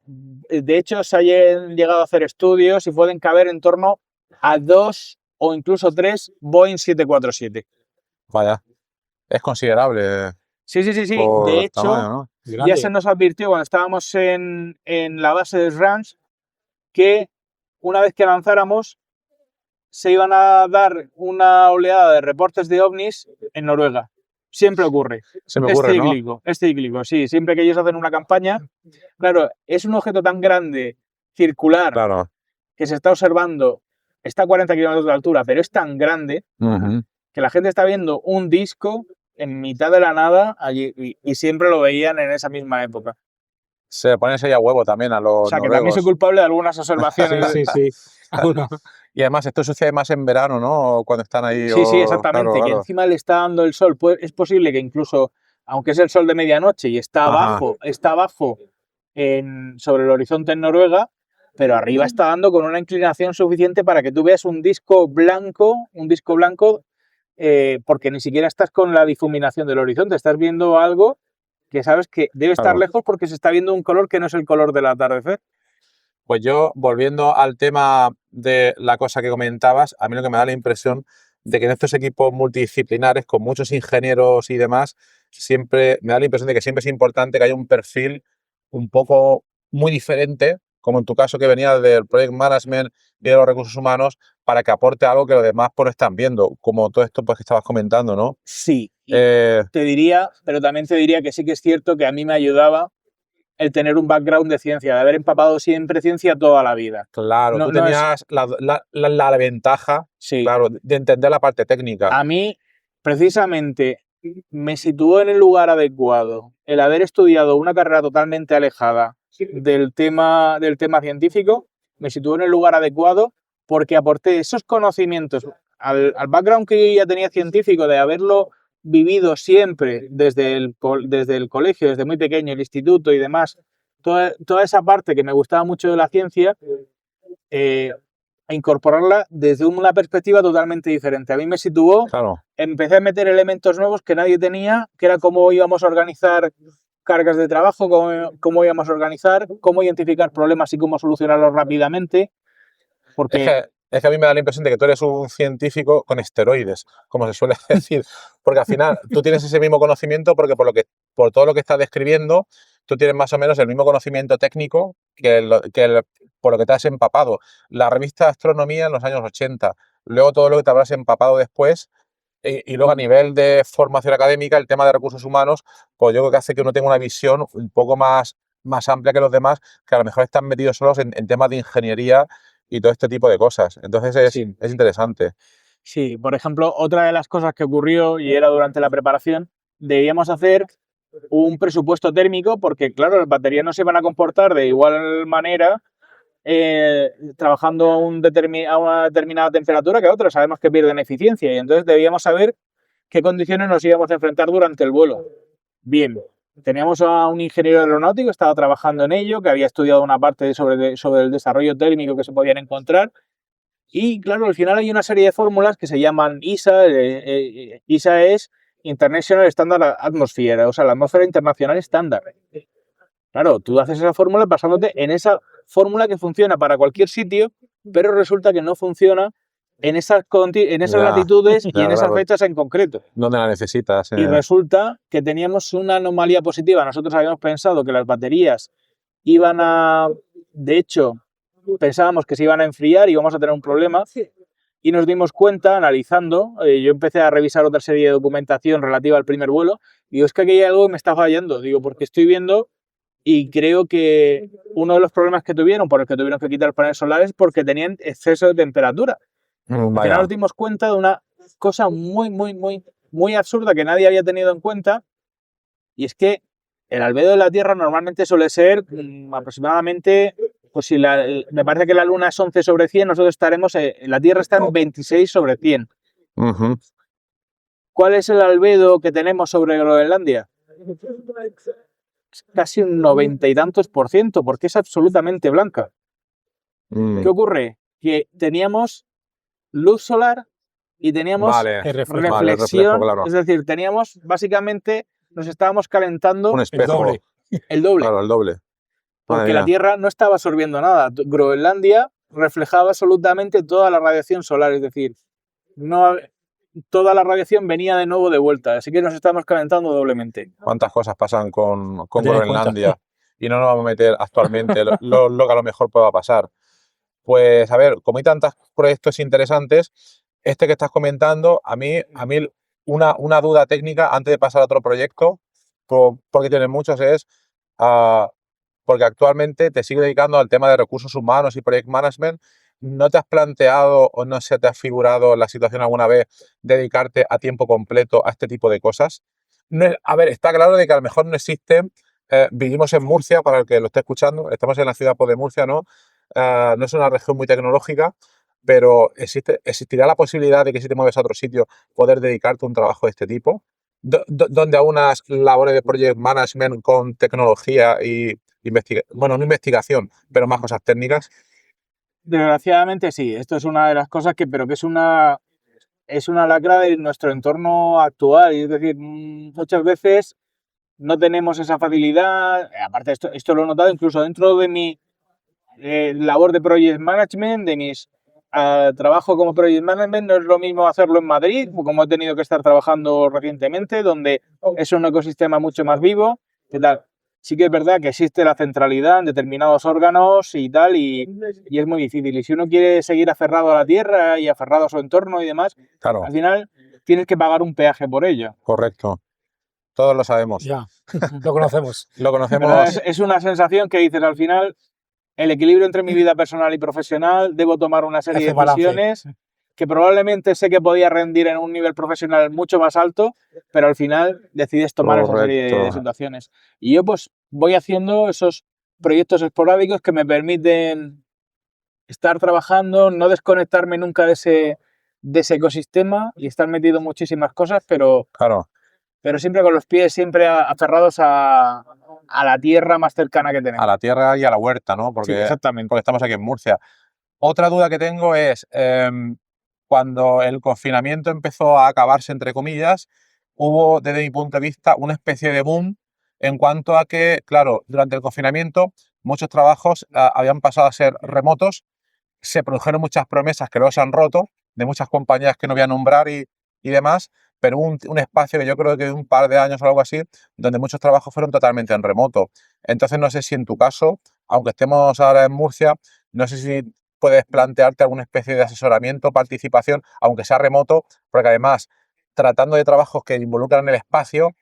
hecho se han llegado a hacer estudios y pueden caber en torno a 2 o incluso 3 Boeing 747. Vaya. Es considerable. Sí. De hecho, tamaño, ¿no? ya se nos advirtió cuando estábamos en la base de Ranch que una vez que lanzáramos se iban a dar una oleada de reportes de ovnis en Noruega. Siempre ocurre. Es cíclico, sí. Siempre que ellos hacen una campaña, claro, es un objeto tan grande, circular, Claro. que se está observando, está a 40 kilómetros de altura, pero es tan grande que la gente está viendo un disco en mitad de la nada allí y siempre lo veían en esa misma época. Se ponen ese a huevo también a los O sea, que noruegos. también soy culpable de algunas observaciones. Sí. Y además esto sucede más en verano, ¿no? Cuando están ahí. Sí, exactamente. Claro. Que encima le está dando el sol. Pues es posible que incluso, aunque es el sol de medianoche y está abajo sobre el horizonte en Noruega, pero arriba está dando con una inclinación suficiente para que tú veas un disco blanco, porque ni siquiera estás con la difuminación del horizonte, estás viendo algo que sabes que debe estar lejos porque se está viendo un color que no es el color del atardecer. Pues yo, volviendo al tema de la cosa que comentabas, a mí lo que me da la impresión de que en estos equipos multidisciplinares, con muchos ingenieros y demás, siempre me da la impresión de que siempre es importante que haya un perfil un poco muy diferente, como en tu caso que venía del Project Management y de los recursos humanos, para que aporte algo que los demás pues están viendo, como todo esto pues, que estabas comentando, ¿no? Sí, pero también te diría que sí que es cierto que a mí me ayudaba el tener un background de ciencia, de haber empapado siempre ciencia toda la vida. Claro, tú tenías la ventaja, claro, de entender la parte técnica. A mí, precisamente, me situó en el lugar adecuado el haber estudiado una carrera totalmente alejada del tema científico, me situó en el lugar adecuado porque aporté esos conocimientos al background que yo ya tenía científico, de haberlo vivido siempre desde el colegio, desde muy pequeño, el instituto y demás, toda esa parte que me gustaba mucho de la ciencia, a incorporarla desde una perspectiva totalmente diferente. A mí me situó, empecé a meter elementos nuevos que nadie tenía, que era cómo íbamos a organizar cargas de trabajo, cómo íbamos a organizar, cómo identificar problemas y cómo solucionarlos rápidamente. Porque es que a mí me da la impresión de que tú eres un científico con esteroides, como se suele decir, porque al final tú tienes ese mismo conocimiento porque por todo lo que estás describiendo, tú tienes más o menos el mismo conocimiento técnico por lo que te has empapado. La revista Astronomía en los años 80, luego todo lo que te habrás empapado después, y luego a nivel de formación académica, el tema de recursos humanos, pues yo creo que hace que uno tenga una visión un poco más amplia que los demás, que a lo mejor están metidos solos en temas de ingeniería y todo este tipo de cosas. Entonces es interesante. Sí, por ejemplo, otra de las cosas que ocurrió, y era durante la preparación, debíamos hacer un presupuesto térmico porque, claro, las baterías no se van a comportar de igual manera trabajando a una determinada temperatura que a otra. Sabemos que pierden eficiencia y entonces debíamos saber qué condiciones nos íbamos a enfrentar durante el vuelo. Bien, teníamos a un ingeniero aeronáutico que estaba trabajando en ello, que había estudiado una parte sobre el desarrollo térmico que se podían encontrar. Y claro, al final hay una serie de fórmulas que se llaman ISA. ISA es International Standard Atmosphere, o sea, la atmósfera internacional estándar. Claro, tú haces esa fórmula basándote en esa fórmula que funciona para cualquier sitio, pero resulta que no funciona en esas latitudes y en esas claro. fechas en concreto. ¿Dónde la necesitas? Y resulta que teníamos una anomalía positiva. Nosotros habíamos pensado que las baterías iban a... De hecho, pensábamos que se iban a enfriar y íbamos a tener un problema. Y nos dimos cuenta, analizando, yo empecé a revisar otra serie de documentación relativa al primer vuelo, y digo, es que aquí hay algo que me está fallando. Digo, porque estoy viendo y creo que uno de los problemas que tuvieron, por el que tuvieron que quitar paneles solares, porque tenían exceso de temperatura. Al final nos dimos cuenta de una cosa muy absurda que nadie había tenido en cuenta, y es que el albedo de la Tierra normalmente suele ser aproximadamente, pues si me parece que la Luna es 11/100, nosotros estaremos, la Tierra está en 26/100. Uh-huh. ¿Cuál es el albedo que tenemos sobre Groenlandia? Casi un 90 y tantos %, porque es absolutamente blanca. ¿Qué ocurre? Que teníamos luz solar y teníamos reflexión, claro. es decir, teníamos básicamente, nos estábamos calentando Un espejo. el doble. Claro, el doble. Porque la Tierra no estaba absorbiendo nada. Groenlandia reflejaba absolutamente toda la radiación solar, es decir, toda la radiación venía de nuevo de vuelta, así que nos estamos calentando doblemente. ¿Cuántas cosas pasan con Groenlandia? Y no nos vamos a meter actualmente lo que a lo mejor pueda pasar. Pues a ver, como hay tantos proyectos interesantes, este que estás comentando, a mí una duda técnica antes de pasar a otro proyecto, porque tiene muchos, es porque actualmente te sigues dedicando al tema de recursos humanos y project management. ¿No te has planteado o no se te ha figurado la situación alguna vez dedicarte a tiempo completo a este tipo de cosas? A ver, está claro de que a lo mejor no existen. Vivimos en Murcia, para el que lo esté escuchando, estamos en la ciudad de Murcia, ¿no? No es una región muy tecnológica, pero existirá la posibilidad de que si te mueves a otro sitio poder dedicarte a un trabajo de este tipo, donde a unas labores de project management con tecnología y no investigación, pero más cosas técnicas. Desgraciadamente sí, esto es una de las cosas que es una lacra de nuestro entorno actual, es decir, muchas veces no tenemos esa facilidad. Aparte, esto lo he notado incluso dentro de mi labor de project management, de mis trabajo como project management. No es lo mismo hacerlo en Madrid, como he tenido que estar trabajando recientemente, donde es un ecosistema mucho más vivo. ¿Qué tal? Sí que es verdad que existe la centralidad en determinados órganos y tal, y es muy difícil. Y si uno quiere seguir aferrado a la tierra y aferrado a su entorno y demás, claro, al final tienes que pagar un peaje por ello. Correcto. Todos lo sabemos. Ya, lo conocemos. Lo conocemos. Es una sensación que dices al final, el equilibrio entre mi vida personal y profesional, debo tomar una serie de decisiones que probablemente sé que podía rendir en un nivel profesional mucho más alto, pero al final decides tomar esa serie de situaciones. Y yo pues voy haciendo esos proyectos esporádicos que me permiten estar trabajando, no desconectarme nunca de ese ecosistema y estar metido en muchísimas cosas, pero siempre con los pies siempre aferrados a la tierra más cercana que tenemos. A la tierra y a la huerta, ¿no? Porque, sí, exactamente. Porque estamos aquí en Murcia. Otra duda que tengo es, cuando el confinamiento empezó a acabarse, entre comillas, hubo, desde mi punto de vista, una especie de boom en cuanto a que, claro, durante el confinamiento muchos trabajos habían pasado a ser remotos, se produjeron muchas promesas que luego se han roto, de muchas compañías que no voy a nombrar y demás, pero un espacio que yo creo que de un par de años o algo así, donde muchos trabajos fueron totalmente en remoto. Entonces no sé si en tu caso, aunque estemos ahora en Murcia, no sé si puedes plantearte alguna especie de asesoramiento, participación, aunque sea remoto, porque además, tratando de trabajos que involucran el espacio,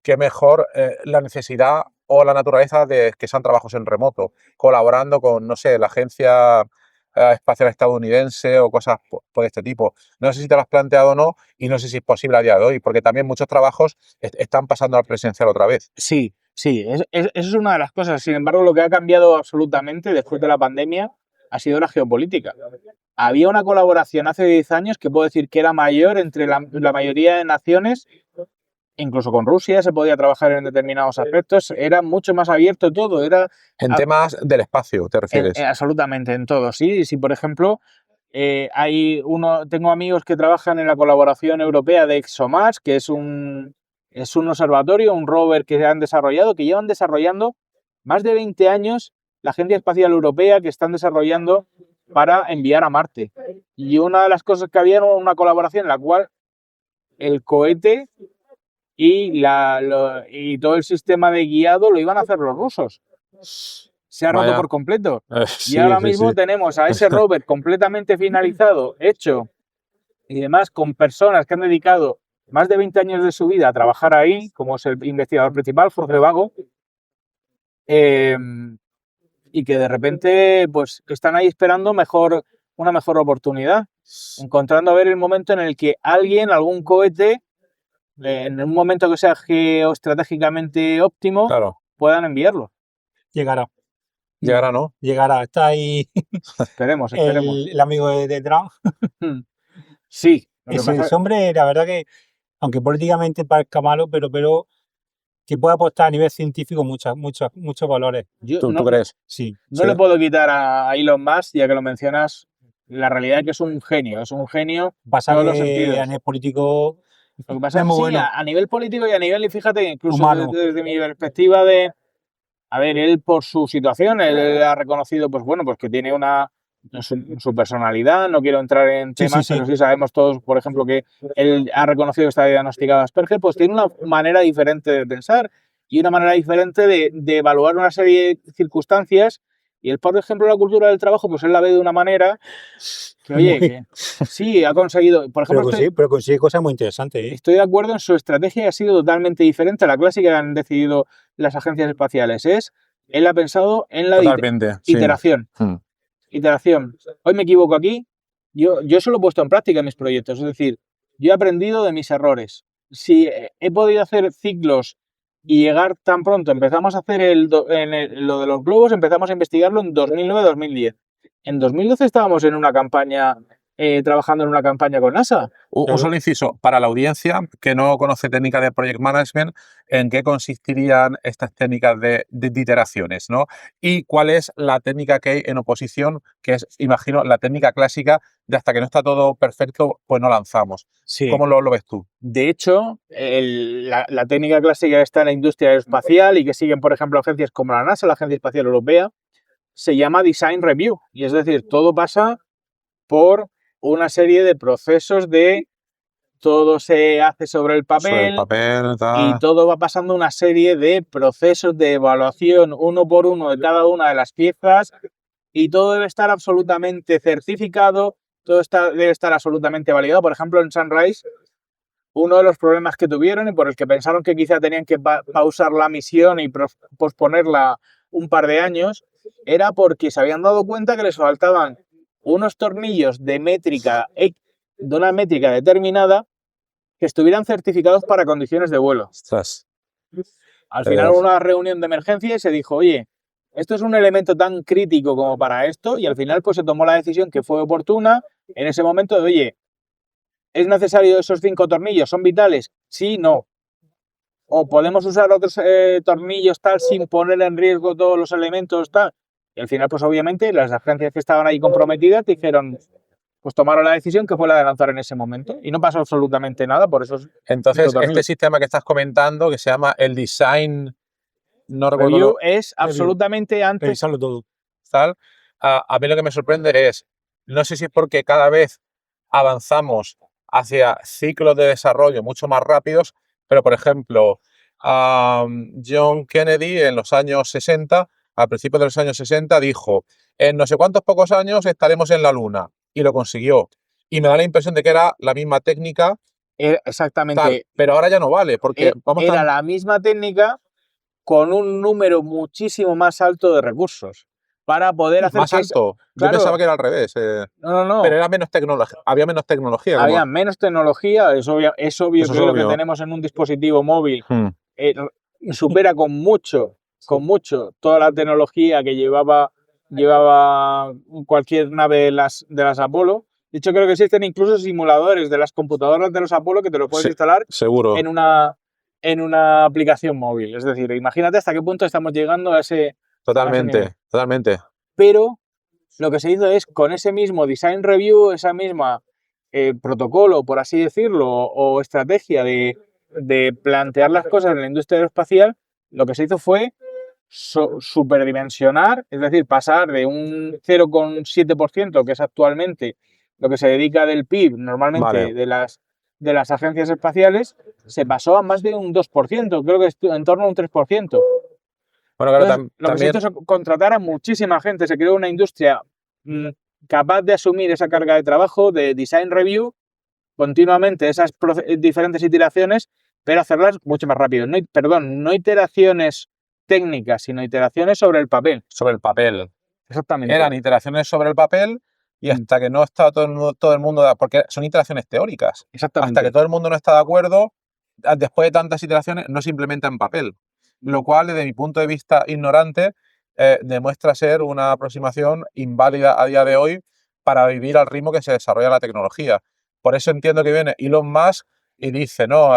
qué mejor la necesidad o la naturaleza de que sean trabajos en remoto, colaborando con, no sé, la agencia espacial estadounidense o cosas por este tipo. No sé si te lo has planteado o no, y no sé si es posible a día de hoy, porque también muchos trabajos están pasando al presencial otra vez. Sí, eso es una de las cosas. Sin embargo, lo que ha cambiado absolutamente después de la pandemia ha sido la geopolítica. Había una colaboración hace 10 años que puedo decir que era mayor entre la mayoría de naciones incluso con Rusia se podía trabajar en determinados aspectos, era mucho más abierto todo, era En temas del espacio, ¿te refieres? absolutamente en todo, sí. Si, por ejemplo, tengo amigos que trabajan en la colaboración europea de ExoMars, que es un observatorio, un rover que han desarrollado, que llevan desarrollando más de 20 años la Agencia Espacial Europea, que están desarrollando para enviar a Marte. Y una de las cosas que había era una colaboración en la cual el cohete y todo el sistema de guiado lo iban a hacer los rusos. Se ha roto Vaya. por completo. Sí, Y ahora sí, mismo sí. tenemos a ese rover completamente finalizado, hecho, y demás, con personas que han dedicado más de 20 años de su vida a trabajar ahí, como es el investigador principal, Jorge Vago, y que de repente pues están ahí esperando una mejor oportunidad, encontrando a ver el momento en el que algún cohete, en un momento que sea geoestratégicamente óptimo, Claro, puedan enviarlo. Llegará. llegará, ¿no? Llegará. Está ahí Esperemos. el amigo de Trump. Sí. Lo que Ese pasa- hombre, la verdad que, aunque políticamente parezca malo, pero que puede aportar a nivel científico muchos valores. yo ¿Tú no, crees? Sí. no Sí. le puedo quitar a Elon Musk, ya que lo mencionas, la realidad es que es un genio Pasa todos los que sentidos. a nivel político Lo que pasa es es muy que sí, bueno. a nivel político y a nivel, y fíjate, incluso Humano. desde mi perspectiva a ver, él por su situación, él ha reconocido, pues bueno, pues que tiene su personalidad, no quiero entrar en Sí, temas, sí, sí. pero sí sabemos todos, por ejemplo, que él ha reconocido que está diagnosticado de Asperger, pues tiene una manera diferente de pensar y una manera diferente de evaluar una serie de circunstancias. Y él, por ejemplo, la cultura del trabajo, pues él la ve de una manera que, oye, que sí, ha conseguido, por ejemplo, Pero consigue cosas muy interesantes, ¿eh? estoy de acuerdo en su estrategia, ha sido totalmente diferente a la clásica que han decidido las agencias espaciales. Él ha pensado en la Totalmente, sí. iteración. Iteración. Hoy me equivoco aquí, yo eso lo he puesto en práctica en mis proyectos. Es decir, yo he aprendido de mis errores. Si he podido hacer ciclos y llegar tan pronto, empezamos a hacer lo de los globos, empezamos a investigarlo en 2009-2010. En 2012 estábamos en una campaña, trabajando en una campaña con NASA. Un solo inciso, para la audiencia que no conoce técnicas de Project Management, ¿en qué consistirían estas técnicas de iteraciones, ¿no? Y cuál es la técnica que hay en oposición, que es, imagino, la técnica clásica de hasta que no está todo perfecto, pues no lanzamos. Sí. ¿Cómo lo ves tú? De hecho, la técnica clásica que está en la industria aeroespacial y que siguen, por ejemplo, agencias como la NASA, la Agencia Espacial Europea, se llama Design Review. Y es decir, todo pasa por una serie de procesos todo se hace sobre el papel, y todo va pasando una serie de procesos de evaluación uno por uno de cada una de las piezas y todo debe estar absolutamente certificado, debe estar absolutamente validado. Por ejemplo, en Sunrise, uno de los problemas que tuvieron y por el que pensaron que quizá tenían que pausar la misión y posponerla un par de años, era porque se habían dado cuenta que les faltaban unos tornillos de una métrica determinada que estuvieran certificados para condiciones de vuelo. Ostras. Al final, hubo una reunión de emergencia y se dijo, oye, esto es un elemento tan crítico como para esto, y al final pues se tomó la decisión que fue oportuna en ese momento de, oye, ¿es necesario esos 5 tornillos? ¿Son vitales? Sí, no. O podemos usar otros tornillos tal sin poner en riesgo todos los elementos tal. Y al final, pues obviamente, las agencias que estaban ahí comprometidas dijeron, pues tomaron la decisión que fue la de lanzar en ese momento. Y no pasó absolutamente nada por esos. Entonces, este sistema que estás comentando, que se llama el Design, no recuerdo. Review es absolutamente antes. Revisarlo todo. Tal. A mí lo que me sorprende es, no sé si es porque cada vez avanzamos hacia ciclos de desarrollo mucho más rápidos, pero por ejemplo, John Kennedy en los años 60, a principios de los años 60, dijo, en no sé cuántos pocos años estaremos en la Luna, y lo consiguió. Y me da la impresión de que era la misma técnica. Exactamente. Tal, pero ahora ya no vale, porque era la misma técnica con un número muchísimo más alto de recursos para poder hacer más alto. Claro. Yo pensaba que era al revés. No. Pero era menos tecnología. Había menos tecnología. Había menos tecnología. Es obvio que lo que tenemos en un dispositivo móvil supera con mucho toda la tecnología que llevaba cualquier nave de las Apolo. De hecho, creo que existen incluso simuladores de las computadoras de los Apolo que te lo puedes instalar seguro. en una en una aplicación móvil. Es decir, imagínate hasta qué punto estamos llegando a ese Totalmente, totalmente. Pero lo que se hizo es, con ese mismo design review, esa misma protocolo, por así decirlo, o estrategia de plantear las cosas en la industria aeroespacial, lo que se hizo fue superdimensionar, es decir, pasar de un 0,7%, que es actualmente lo que se dedica del PIB normalmente de las agencias espaciales, se pasó a más de un 2%, creo que es en torno a un 3%. Bueno, claro, Entonces, lo que se hizo es contratar a muchísima gente, se creó una industria capaz de asumir esa carga de trabajo, de design review, continuamente esas diferentes iteraciones, pero hacerlas mucho más rápido. No iteraciones técnicas, sino iteraciones sobre el papel. Sobre el papel. Exactamente. Eran iteraciones sobre el papel y hasta que no estaba todo el mundo, porque son iteraciones teóricas. Exactamente. Hasta que todo el mundo no está de acuerdo, después de tantas iteraciones, no se implementa en papel. Lo cual, desde mi punto de vista ignorante, demuestra ser una aproximación inválida a día de hoy para vivir al ritmo que se desarrolla la tecnología. Por eso entiendo que viene Elon Musk y dice, no,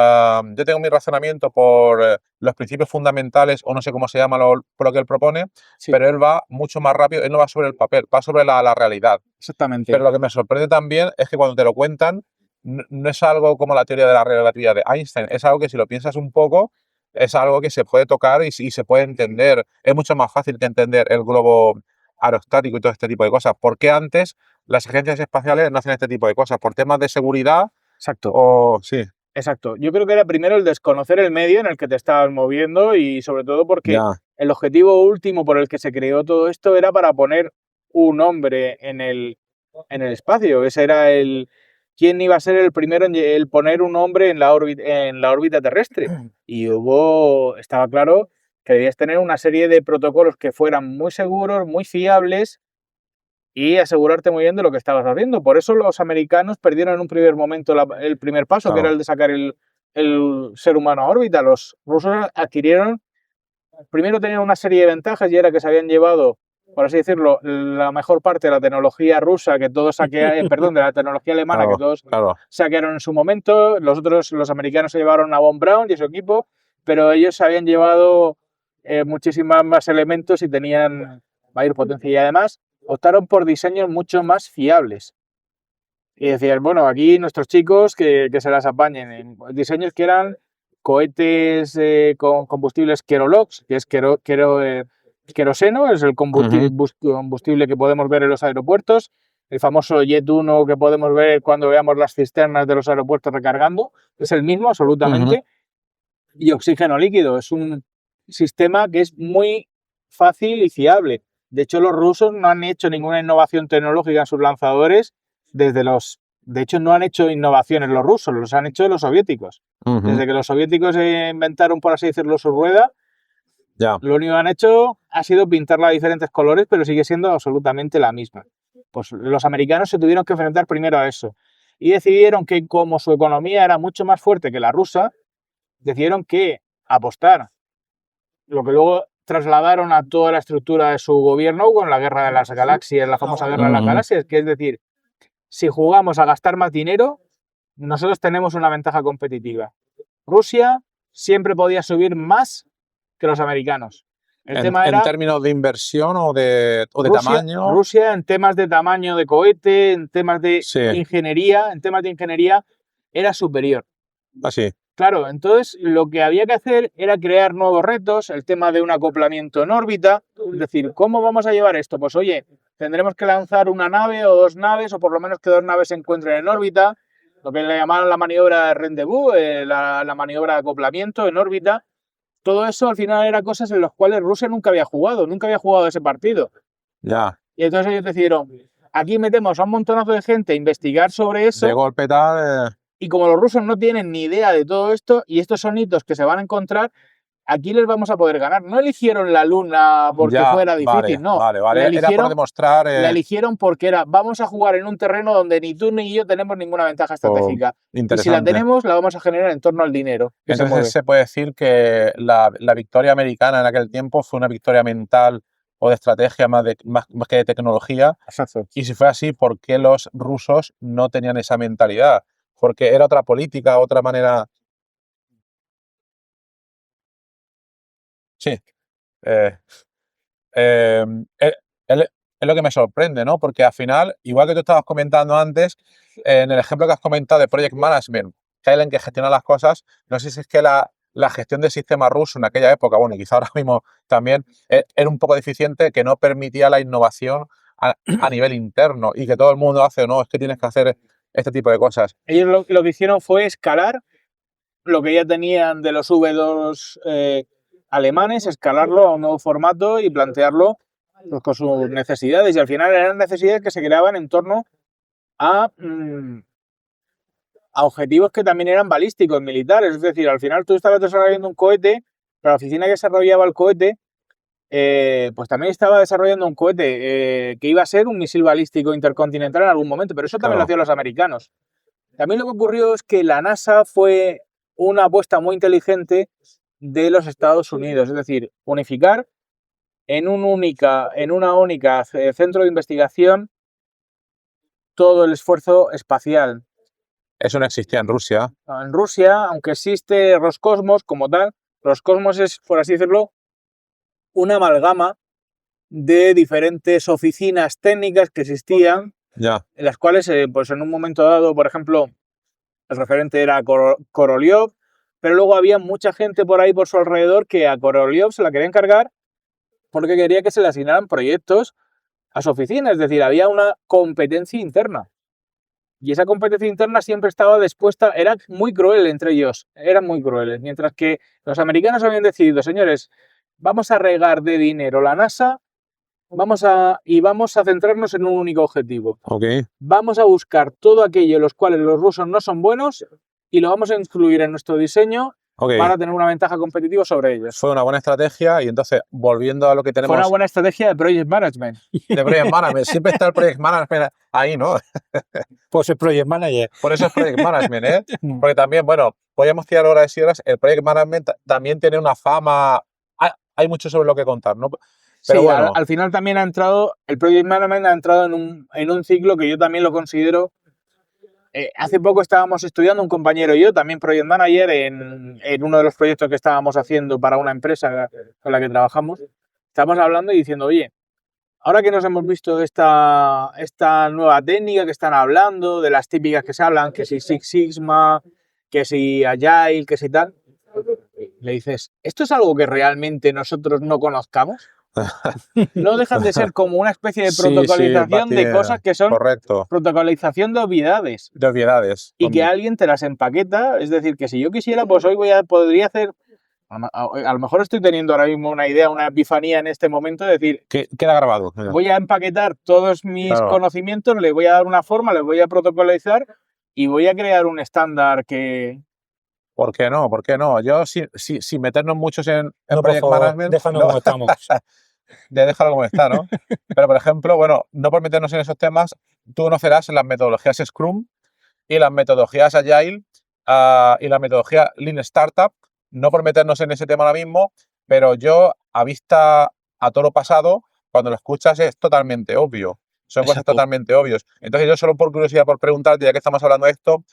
yo tengo mi razonamiento por los principios fundamentales, o no sé cómo se llama por lo que él propone, Sí. pero él va mucho más rápido, él no va sobre el papel, va sobre la realidad. Exactamente. Pero lo que me sorprende también es que cuando te lo cuentan, no es algo como la teoría de la relatividad de Einstein, es algo que si lo piensas un poco, es algo que se puede tocar y se puede entender. Es mucho más fácil que entender el globo aerostático y todo este tipo de cosas. ¿Por qué antes las agencias espaciales no hacen este tipo de cosas? ¿Por temas de seguridad? Exacto. Sí. Exacto. Yo creo que era primero el desconocer el medio en el que te estabas moviendo y sobre todo porque el objetivo último por el que se creó todo esto era para poner un hombre en el espacio. Ese era quién iba a ser el primero en el poner un hombre en la órbita terrestre. Y estaba claro que debías tener una serie de protocolos que fueran muy seguros, muy fiables y asegurarte muy bien de lo que estabas haciendo. Por eso los americanos perdieron en un primer momento el primer paso, que era el de sacar el ser humano a órbita. Los rusos primero tenían una serie de ventajas y era que se habían llevado, por así decirlo, la mejor parte de la tecnología rusa que todos de la tecnología alemana que todos saquearon en su momento. Los americanos se llevaron a Von Braun y su equipo, pero ellos habían llevado muchísimos más elementos y tenían mayor potencia. Y además optaron por diseños mucho más fiables. Y decían, bueno, aquí nuestros chicos que se las apañen en diseños que eran cohetes con combustibles Kerolox, que es queroseno, es el combustible que podemos ver en los aeropuertos, el famoso Jet 1 que podemos ver cuando veamos las cisternas de los aeropuertos recargando, es el mismo absolutamente, y oxígeno líquido, es un sistema que es muy fácil y fiable. De hecho, los rusos no han hecho ninguna innovación tecnológica en sus lanzadores de hecho, no han hecho innovaciones los rusos, los han hecho los soviéticos. Desde que los soviéticos inventaron, por así decirlo, su rueda, lo único que han hecho ha sido pintarla de diferentes colores, pero sigue siendo absolutamente la misma. Pues los americanos se tuvieron que enfrentar primero a eso. Y decidieron que, como su economía era mucho más fuerte que la rusa, decidieron que apostar, lo que luego trasladaron a toda la estructura de su gobierno con la guerra de las galaxias, la famosa guerra de las galaxias, que es decir, si jugamos a gastar más dinero, nosotros tenemos una ventaja competitiva. Rusia siempre podía subir más que los americanos. El tema era, ¿en términos de inversión o de tamaño? Rusia, en temas de tamaño de cohete, en temas de ingeniería, era superior. Así. Claro, entonces lo que había que hacer era crear nuevos retos, el tema de un acoplamiento en órbita, es decir, ¿cómo vamos a llevar esto? Pues oye, tendremos que lanzar una nave o dos naves, o por lo menos que dos naves se encuentren en órbita, lo que le llamaban la maniobra de rendezvous, la maniobra de acoplamiento en órbita. Todo eso al final eran cosas en las cuales Rusia nunca había jugado ese partido. Y entonces ellos decidieron, aquí metemos a un montonazo de gente a investigar sobre eso. De golpe tal... Y como los rusos no tienen ni idea de todo esto, y estos son hitos que se van a encontrar, aquí les vamos a poder ganar. No eligieron la Luna porque fuera difícil, no. Era por demostrar... La eligieron porque vamos a jugar en un terreno donde ni tú ni yo tenemos ninguna ventaja estratégica. Y si la tenemos, la vamos a generar en torno al dinero. Entonces se puede decir que la victoria americana en aquel tiempo fue una victoria mental o de estrategia más que de tecnología. Exacto. Y si fue así, ¿por qué los rusos no tenían esa mentalidad? Porque era otra política, otra manera Sí. Eh, eh, es, es lo que me sorprende, ¿no? Porque al final, igual que tú estabas comentando antes, en el ejemplo que has comentado de Project Management, que hay alguien que gestiona las cosas, no sé si es que la gestión del sistema ruso en aquella época, bueno, y quizá ahora mismo también, era un poco deficiente, que no permitía la innovación a nivel interno y que todo el mundo hace, no, es que tienes que hacer este tipo de cosas. Ellos lo que hicieron fue escalar lo que ya tenían de los V2 alemanes, escalarlo a un nuevo formato y plantearlo pues, con sus necesidades. Y al final eran necesidades que se creaban en torno a objetivos que también eran balísticos, militares. Es decir, al final tú estabas desarrollando un cohete, pero la oficina que desarrollaba el cohete, pues también estaba desarrollando un cohete que iba a ser un misil balístico intercontinental en algún momento, pero eso también lo hacían los americanos. También lo que ocurrió es que la NASA fue una apuesta muy inteligente de los Estados Unidos, es decir, unificar en una única centro de investigación todo el esfuerzo espacial. Eso no existía en Rusia. En Rusia, aunque existe Roscosmos como tal, Roscosmos es, por así decirlo, una amalgama de diferentes oficinas técnicas que existían, Ya. en las cuales, pues en un momento dado, por ejemplo, el referente era Korolev, pero luego había mucha gente por ahí por su alrededor que a Korolev se la quería encargar porque quería que se le asignaran proyectos a su oficina, es decir, había una competencia interna. Y esa competencia interna siempre estaba dispuesta, era muy cruel entre ellos, eran muy crueles, mientras que los americanos habían decidido, señores, vamos a regar de dinero la NASA, vamos a centrarnos en un único objetivo. Okay. Vamos a buscar todo aquello en los cuales los rusos no son buenos y lo vamos a incluir en nuestro diseño para tener una ventaja competitiva sobre ellos. Fue una buena estrategia y entonces, volviendo a lo que tenemos... Fue una buena estrategia de Project Management. De Project Management. Siempre está el Project Management ahí, ¿no? Pues el Project Manager. Por eso es Project Management, ¿eh? Porque también, bueno, podemos tirar horas y horas. El Project Management también tiene una fama... Hay mucho sobre lo que contar, ¿no? Pero sí, bueno. al final también el Project Management ha entrado en un ciclo que yo también lo considero. Hace poco estábamos estudiando, un compañero y yo, también Project Manager, en uno de los proyectos que estábamos haciendo para una empresa con la que trabajamos. Estábamos hablando y diciendo, oye, ahora que nos hemos visto esta nueva técnica que están hablando, de las típicas que se hablan, que si Six Sigma, que si Agile, que si tal, le dices, ¿esto es algo que realmente nosotros no conozcamos? No dejan de ser como una especie de protocolización de cosas que son protocolización de obviedades. De obviedades. Y que alguien te las empaqueta. Es decir, que si yo quisiera, pues hoy podría hacer... A lo mejor estoy teniendo ahora mismo una idea, una epifanía en este momento de decir... Queda grabado. Voy a empaquetar todos mis conocimientos, le voy a dar una forma, le voy a protocolizar y voy a crear un estándar que... ¿Por qué no? ¿Por qué no? Yo, sin meternos muchos en Project Management... Déjanos como estamos. De dejarlo como está, ¿no? Pero, por ejemplo, bueno, no por meternos en esos temas, tú conocerás las metodologías Scrum y las metodologías Agile y la metodología Lean Startup. No por meternos en ese tema ahora mismo, pero yo, a vista a toro pasado, cuando lo escuchas es totalmente obvio. Son cosas totalmente obvias. Entonces, yo solo por curiosidad, por preguntarte, ya que estamos hablando de esto,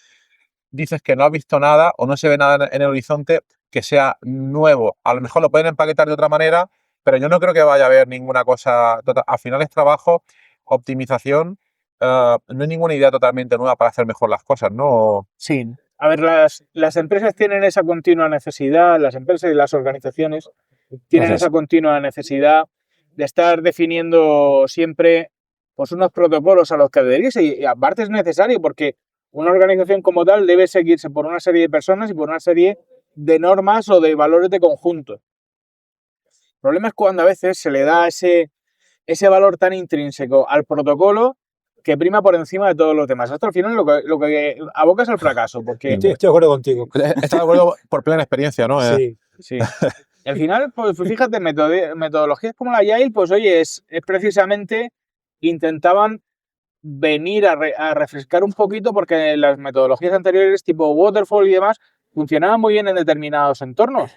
dices que no has visto nada o no se ve nada en el horizonte que sea nuevo. A lo mejor lo pueden empaquetar de otra manera, pero yo no creo que vaya a haber ninguna cosa. Al final es trabajo, optimización. No hay ninguna idea totalmente nueva para hacer mejor las cosas, ¿no? Sí. A ver, las empresas tienen esa continua necesidad, las empresas y las organizaciones tienen esa continua necesidad de estar definiendo siempre pues, unos protocolos a los que adherirse. Y aparte es necesario porque una organización como tal debe seguirse por una serie de personas y por una serie de normas o de valores de conjunto. El problema es cuando a veces se le da ese valor tan intrínseco al protocolo que prima por encima de todos los demás. Esto al final lo que aboca es al fracaso. Porque... Estoy de acuerdo contigo. Estoy de acuerdo por plena experiencia, ¿no? Sí, sí. Y al final, pues fíjate, metodologías como la Agile, pues oye, es precisamente intentaban venir a refrescar un poquito porque las metodologías anteriores, tipo Waterfall y demás, funcionaban muy bien en determinados entornos.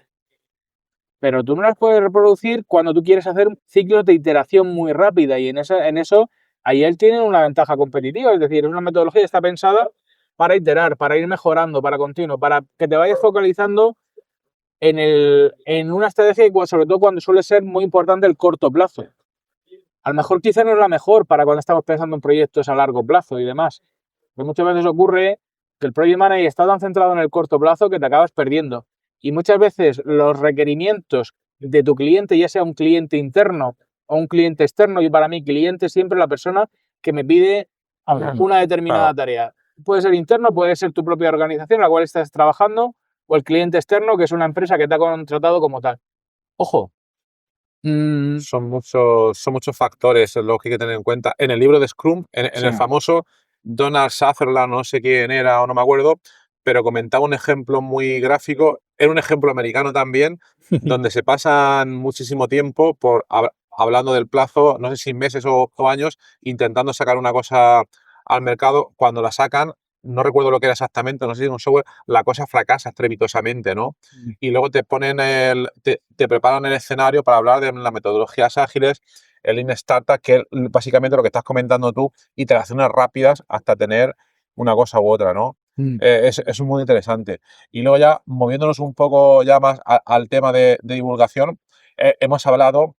Pero tú no las puedes reproducir cuando tú quieres hacer ciclos de iteración muy rápida y en eso Agile tiene una ventaja competitiva, es decir, es una metodología que está pensada para iterar, para ir mejorando, para continuo, para que te vayas focalizando en una estrategia, sobre todo cuando suele ser muy importante el corto plazo. A lo mejor quizá no es la mejor para cuando estamos pensando en proyectos a largo plazo y demás. Porque muchas veces ocurre que el project manager está tan centrado en el corto plazo que te acabas perdiendo. Y muchas veces los requerimientos de tu cliente, ya sea un cliente interno o un cliente externo, y para mí cliente es siempre la persona que me pide una determinada tarea. Puede ser interno, puede ser tu propia organización en la cual estás trabajando, o el cliente externo, que es una empresa que te ha contratado como tal. Ojo. Son muchos factores los que hay que tener en cuenta. En el libro de Scrum, en Sí. el famoso Donald Sutherland, no sé quién era o no me acuerdo, pero comentaba un ejemplo muy gráfico, era un ejemplo americano también, donde se pasan muchísimo tiempo hablando del plazo, no sé si meses o años, intentando sacar una cosa al mercado. Cuando la sacan, no recuerdo lo que era exactamente, no sé si en un software, la cosa fracasa estrepitosamente, ¿no? Y luego te ponen te preparan el escenario para hablar de las metodologías ágiles, el Lean Startup, que es básicamente lo que estás comentando tú, iteraciones rápidas hasta tener una cosa u otra, ¿no? Es muy interesante. Y luego ya, moviéndonos un poco ya más al tema de divulgación, hemos hablado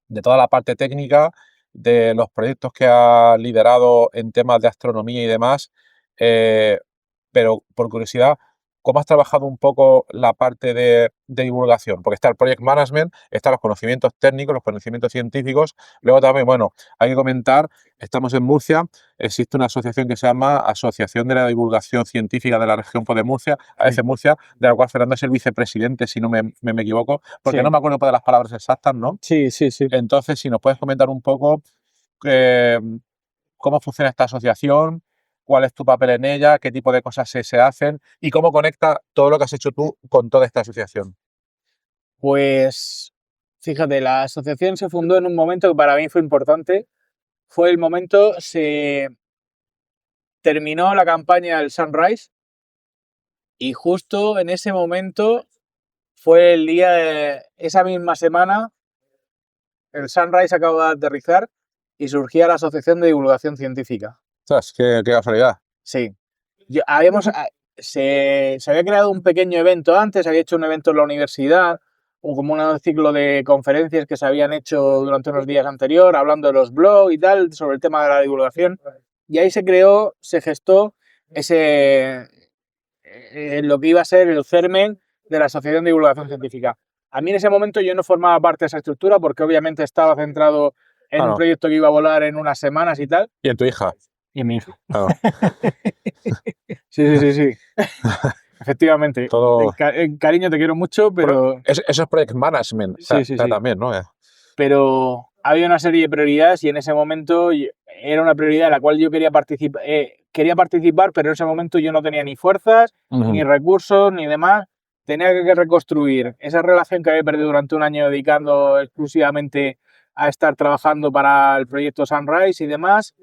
de toda la parte técnica, de los proyectos que ha liderado en temas de astronomía y demás, pero por curiosidad, ¿cómo has trabajado un poco la parte de divulgación? Porque está el project management, están los conocimientos técnicos, los conocimientos científicos. Luego también, bueno, hay que comentar, estamos en Murcia, existe una asociación que se llama Asociación de la Divulgación Científica de la Región de Murcia, AEC Murcia, de la cual Fernando es el vicepresidente, si no me equivoco, porque Sí. no me acuerdo de las palabras exactas, ¿no? Sí. Entonces, si nos puedes comentar un poco cómo funciona esta asociación, cuál es tu papel en ella, qué tipo de cosas se hacen y cómo conecta todo lo que has hecho tú con toda esta asociación. Pues, fíjate, la asociación se fundó en un momento que para mí fue importante. Fue el momento, se terminó la campaña del Sunrise y justo en ese momento fue el día, esa misma semana, el Sunrise acaba de aterrizar y surgía la Asociación de Divulgación Científica. Ostras, qué casualidad. Sí. Se había creado un pequeño evento antes, había hecho un evento en la universidad, o como un ciclo de conferencias que se habían hecho durante unos días anterior, hablando de los blogs y tal, sobre el tema de la divulgación. Y ahí se gestó lo que iba a ser el germen de la Asociación de Divulgación Científica. A mí en ese momento yo no formaba parte de esa estructura porque obviamente estaba centrado en un proyecto que iba a volar en unas semanas y tal. ¿Y en tu hija? Y en mi hija. Claro. Sí. Efectivamente. Todo... Cariño, te quiero mucho, pero... Eso es project management. Sí. También, ¿no? Pero había una serie de prioridades y en ese momento era una prioridad en la cual yo quería participar, pero en ese momento yo no tenía ni fuerzas, ni recursos, ni demás. Tenía que reconstruir esa relación que había perdido durante un año dedicando exclusivamente a estar trabajando para el proyecto Sunrise y demás.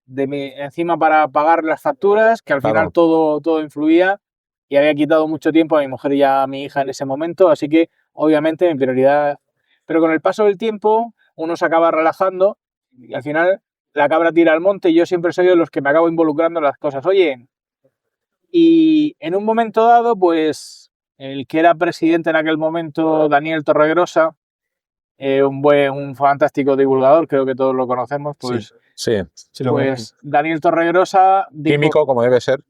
Encima para pagar las facturas, que al final todo influía, y había quitado mucho tiempo a mi mujer y a mi hija en ese momento, así que obviamente mi prioridad... Pero con el paso del tiempo uno se acaba relajando y al final la cabra tira al monte y yo siempre soy de los que me acabo involucrando en las cosas. Oye, y en un momento dado, pues el que era presidente en aquel momento, Daniel Torregrosa, un fantástico divulgador, creo que todos lo conocemos, pues... Sí. Pues Daniel Torregrosa dijo... Químico, como debe ser.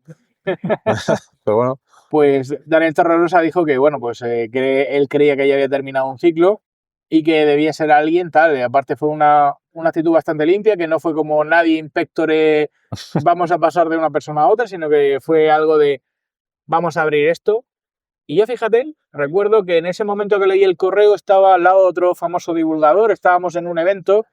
Pero bueno. Pues Daniel Torregrosa dijo que, bueno, pues que él creía que ya había terminado un ciclo y que debía ser alguien tal. Y aparte fue una actitud bastante limpia, que no fue como nadie inspectore, vamos a pasar de una persona a otra, sino que fue algo de, vamos a abrir esto. Y yo, fíjate, recuerdo que en ese momento que leí el correo estaba al lado otro famoso divulgador, estábamos en un evento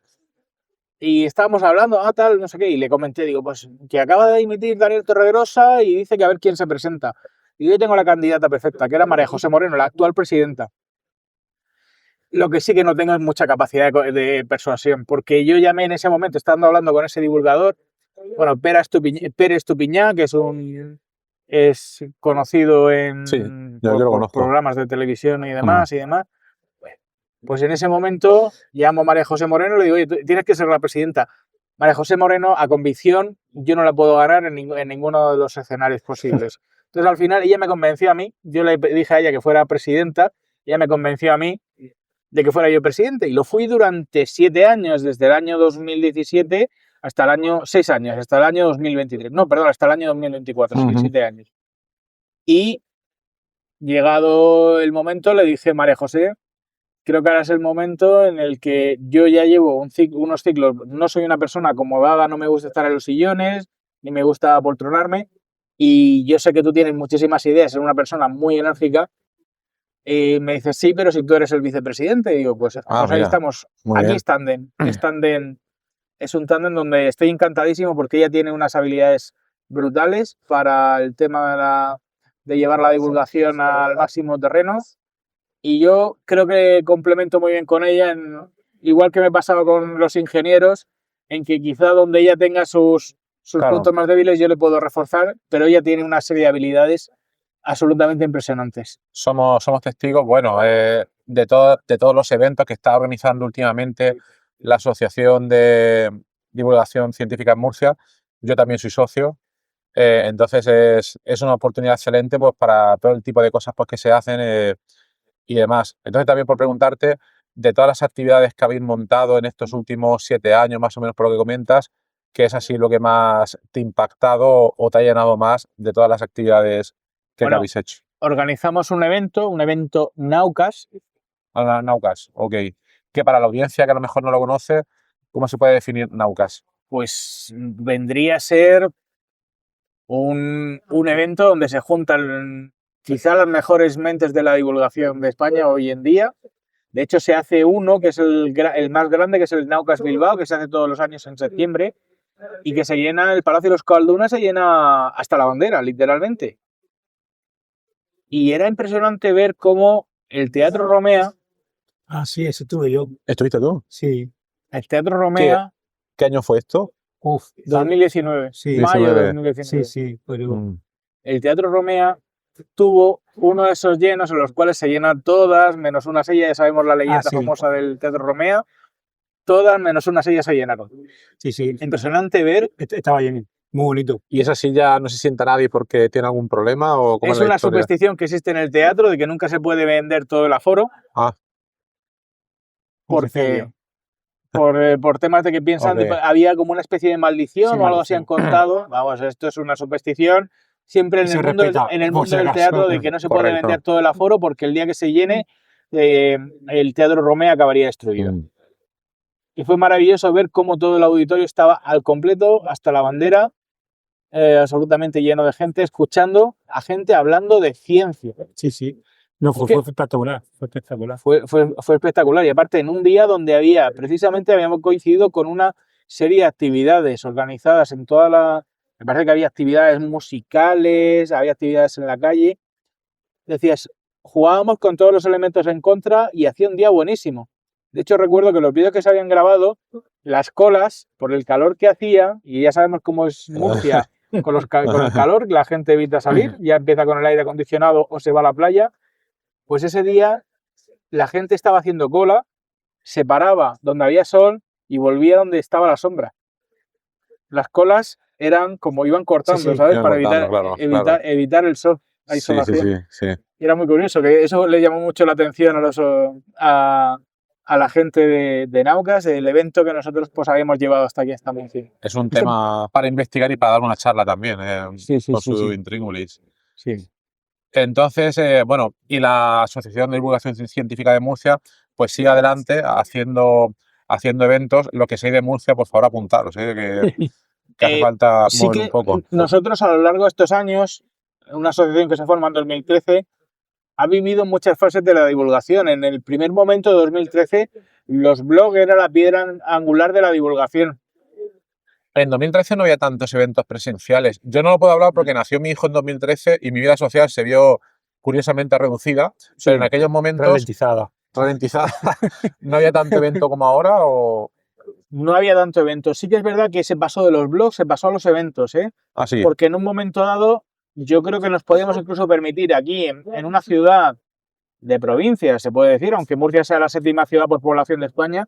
y estábamos hablando, tal, no sé qué, y le comenté, digo, pues que acaba de dimitir Daniel Torregrosa y dice que a ver quién se presenta. Y yo tengo la candidata perfecta, que era María José Moreno, la actual presidenta. Lo que sí que no tengo es mucha capacidad de persuasión, porque yo llamé en ese momento, estando hablando con ese divulgador, bueno, Pérez Estupiñán, que es conocido por programas de televisión y demás, Pues en ese momento llamo a María José Moreno y le digo, oye, tienes que ser la presidenta. María José Moreno, a convicción, yo no la puedo ganar en ninguno de los escenarios posibles. Entonces, al final, ella me convenció a mí, yo le dije a ella que fuera presidenta ella me convenció a mí de que fuera yo presidente. Y lo fui durante 7 años, desde el año 2017 hasta el año, 6 años, hasta el año 2023. No, perdón, hasta el año 2024, sí, 7 años. Y llegado el momento, le dije, María José, creo que ahora es el momento en el que yo ya llevo unos ciclos, no soy una persona acomodada, no me gusta estar en los sillones, ni me gusta poltronarme, y yo sé que tú tienes muchísimas ideas, eres una persona muy enérgica, y me dices, sí, pero si tú eres el vicepresidente, y digo, pues ahí mira, estamos, muy aquí bien. es tándem, es un tándem donde estoy encantadísimo porque ella tiene unas habilidades brutales para el tema de llevar la divulgación al máximo terreno. Y yo creo que complemento muy bien con ella, igual que me pasaba con los ingenieros, en que quizá donde ella tenga sus Claro. puntos más débiles yo le puedo reforzar, pero ella tiene una serie de habilidades absolutamente impresionantes. Somos testigos, bueno, de todos los eventos que está organizando últimamente la Asociación de Divulgación Científica en Murcia. Yo también soy socio. Entonces es una oportunidad excelente pues, para todo el tipo de cosas pues, que se hacen y demás. Entonces también por preguntarte, de todas las actividades que habéis montado en estos últimos 7 años, más o menos por lo que comentas, ¿qué es así lo que más te ha impactado o te ha llenado más de todas las actividades que habéis hecho? Organizamos un evento Naucas. Naucas, ok. Que para la audiencia que a lo mejor no lo conoce, ¿cómo se puede definir Naucas? Pues vendría a ser un evento donde se juntan quizá las mejores mentes de la divulgación de España hoy en día. De hecho, se hace uno que es el más grande, que es el Naucas Bilbao, que se hace todos los años en septiembre, y que se llena, el Palacio de los Caldunas se llena hasta la bandera, literalmente. Y era impresionante ver cómo el Teatro Romea... Ah, sí, eso estuve yo. ¿Estuviste tú? Sí. El Teatro Romea... ¿Qué año fue esto? 2019. Sí. Mayo de 2019. Sí, pero... El Teatro Romea tuvo uno de esos llenos en los cuales se llenan todas, menos una silla, ya sabemos la leyenda famosa del Teatro Romea, todas menos una silla se llenaron. Sí. Impresionante ver. Estaba lleno, muy bonito. ¿Y esa silla no se sienta nadie porque tiene algún problema? ¿O cómo Es la una historia? superstición que existe en el teatro de que nunca se puede vender todo el aforo. Porque por temas de que piensan, había como una especie de maldición o algo así han contado. Vamos, esto es una superstición. Siempre en el mundo del teatro de que no se puede vender todo el aforo porque el día que se llene el Teatro Romea acabaría destruido. Y fue maravilloso ver cómo todo el auditorio estaba al completo, hasta la bandera, absolutamente lleno de gente, escuchando a gente hablando de ciencia. Sí. No, fue espectacular. Fue espectacular. Fue espectacular. Y aparte, en un día donde habíamos coincidido con una serie de actividades organizadas en toda la... Me parece que había actividades musicales, había actividades en la calle. Decías, jugábamos con todos los elementos en contra y hacía un día buenísimo. De hecho, recuerdo que los vídeos que se habían grabado, las colas, por el calor que hacía, y ya sabemos cómo es Murcia, con el calor, la gente evita salir, ya empieza con el aire acondicionado o se va a la playa, pues ese día la gente estaba haciendo cola, se paraba donde había sol y volvía donde estaba la sombra. Las colas eran como iban cortando, ¿sabes? Para evitar el sol, la insolación. Sí. Y era muy curioso, que eso le llamó mucho la atención a la gente de Naucas, el evento que nosotros pues habíamos llevado hasta aquí, hasta Murcia. Es un tema para investigar y para dar una charla también, con su intríngulis. Sí. Entonces, y la Asociación de Divulgación Científica de Murcia, pues sigue adelante haciendo eventos. Lo que sé de Murcia, por favor, apuntaros, que hace falta mover un poco. Nosotros, a lo largo de estos años, una asociación que se forma en 2013, ha vivido muchas fases de la divulgación. En el primer momento de 2013, los blogs eran la piedra angular de la divulgación. En 2013 no había tantos eventos presenciales. Yo no lo puedo hablar porque nació mi hijo en 2013 y mi vida social se vio curiosamente reducida, pero en aquellos momentos... Ralentizada. ¿No había tanto evento como ahora o...? No había tanto evento. Sí que es verdad que se pasó de los blogs, se pasó a los eventos, ¿eh? Ah, sí. Porque en un momento dado yo creo que nos podíamos incluso permitir aquí, en una ciudad de provincia, se puede decir, aunque Murcia sea la 7ª ciudad por población de España,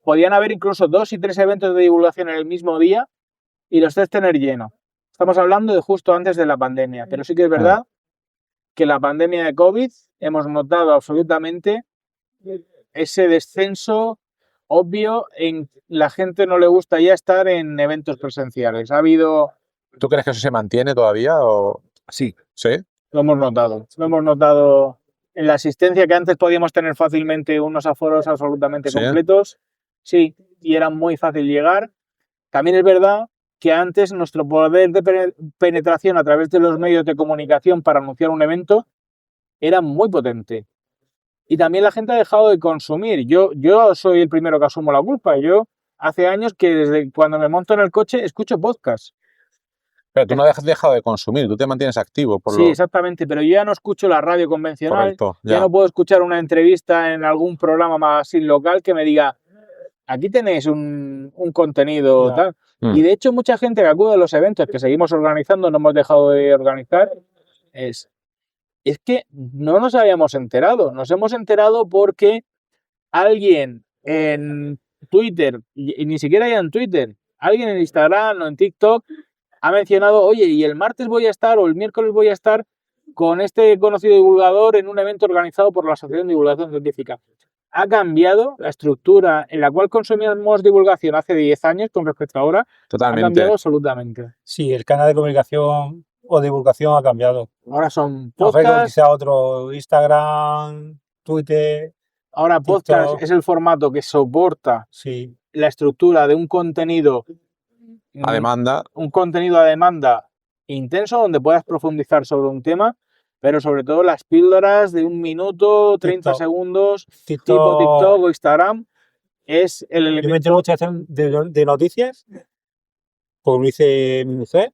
podían haber incluso 2 y 3 eventos de divulgación en el mismo día y los 3 tener lleno. Estamos hablando de justo antes de la pandemia, pero sí que es verdad que la pandemia de COVID hemos notado absolutamente ese descenso obvio en la gente no le gusta ya estar en eventos presenciales. Ha habido... ¿Tú crees que eso se mantiene todavía o...? Sí, ¿Sí? lo hemos notado. Lo hemos notado en la asistencia, que antes podíamos tener fácilmente unos aforos absolutamente ¿Sí? completos. Sí, y era muy fácil llegar. También es verdad que antes nuestro poder de penetración a través de los medios de comunicación para anunciar un evento era muy potente. Y también la gente ha dejado de consumir. Yo soy el primero que asumo la culpa. Yo hace años que desde cuando me monto en el coche escucho podcast. Pero tú no has dejado de consumir, tú te mantienes activo. Sí, exactamente, pero yo ya no escucho la radio convencional. Correcto, ya ya. no puedo escuchar una entrevista en algún programa más local que me diga, aquí tenéis un contenido Ya. tal. Mm. Y de hecho mucha gente que acude a los eventos que seguimos organizando, no hemos dejado de organizar, es que no nos habíamos enterado. Nos hemos enterado porque alguien en Twitter, y ni siquiera ya en Twitter, alguien en Instagram o en TikTok ha mencionado, oye, y el martes voy a estar o el miércoles voy a estar con este conocido divulgador en un evento organizado por la Asociación de Divulgación Científica. Ha cambiado la estructura en la cual consumíamos divulgación hace 10 años con respecto a ahora. Ha Totalmente. cambiado absolutamente. Sí, el canal de comunicación o divulgación ha cambiado. Ahora son A ver, podcasts. quizá otro Instagram, Twitter, Ahora podcast TikTok. es el formato que soporta Sí, la estructura de un contenido A demanda. un contenido a demanda intenso donde puedas profundizar sobre un tema, pero sobre todo las píldoras de 1 minuto, 30 TikTok. segundos, tipo TikTok. TikTok o Instagram, es el Yo me elemento. entero muchas veces de noticias, como lo dice mi mujer,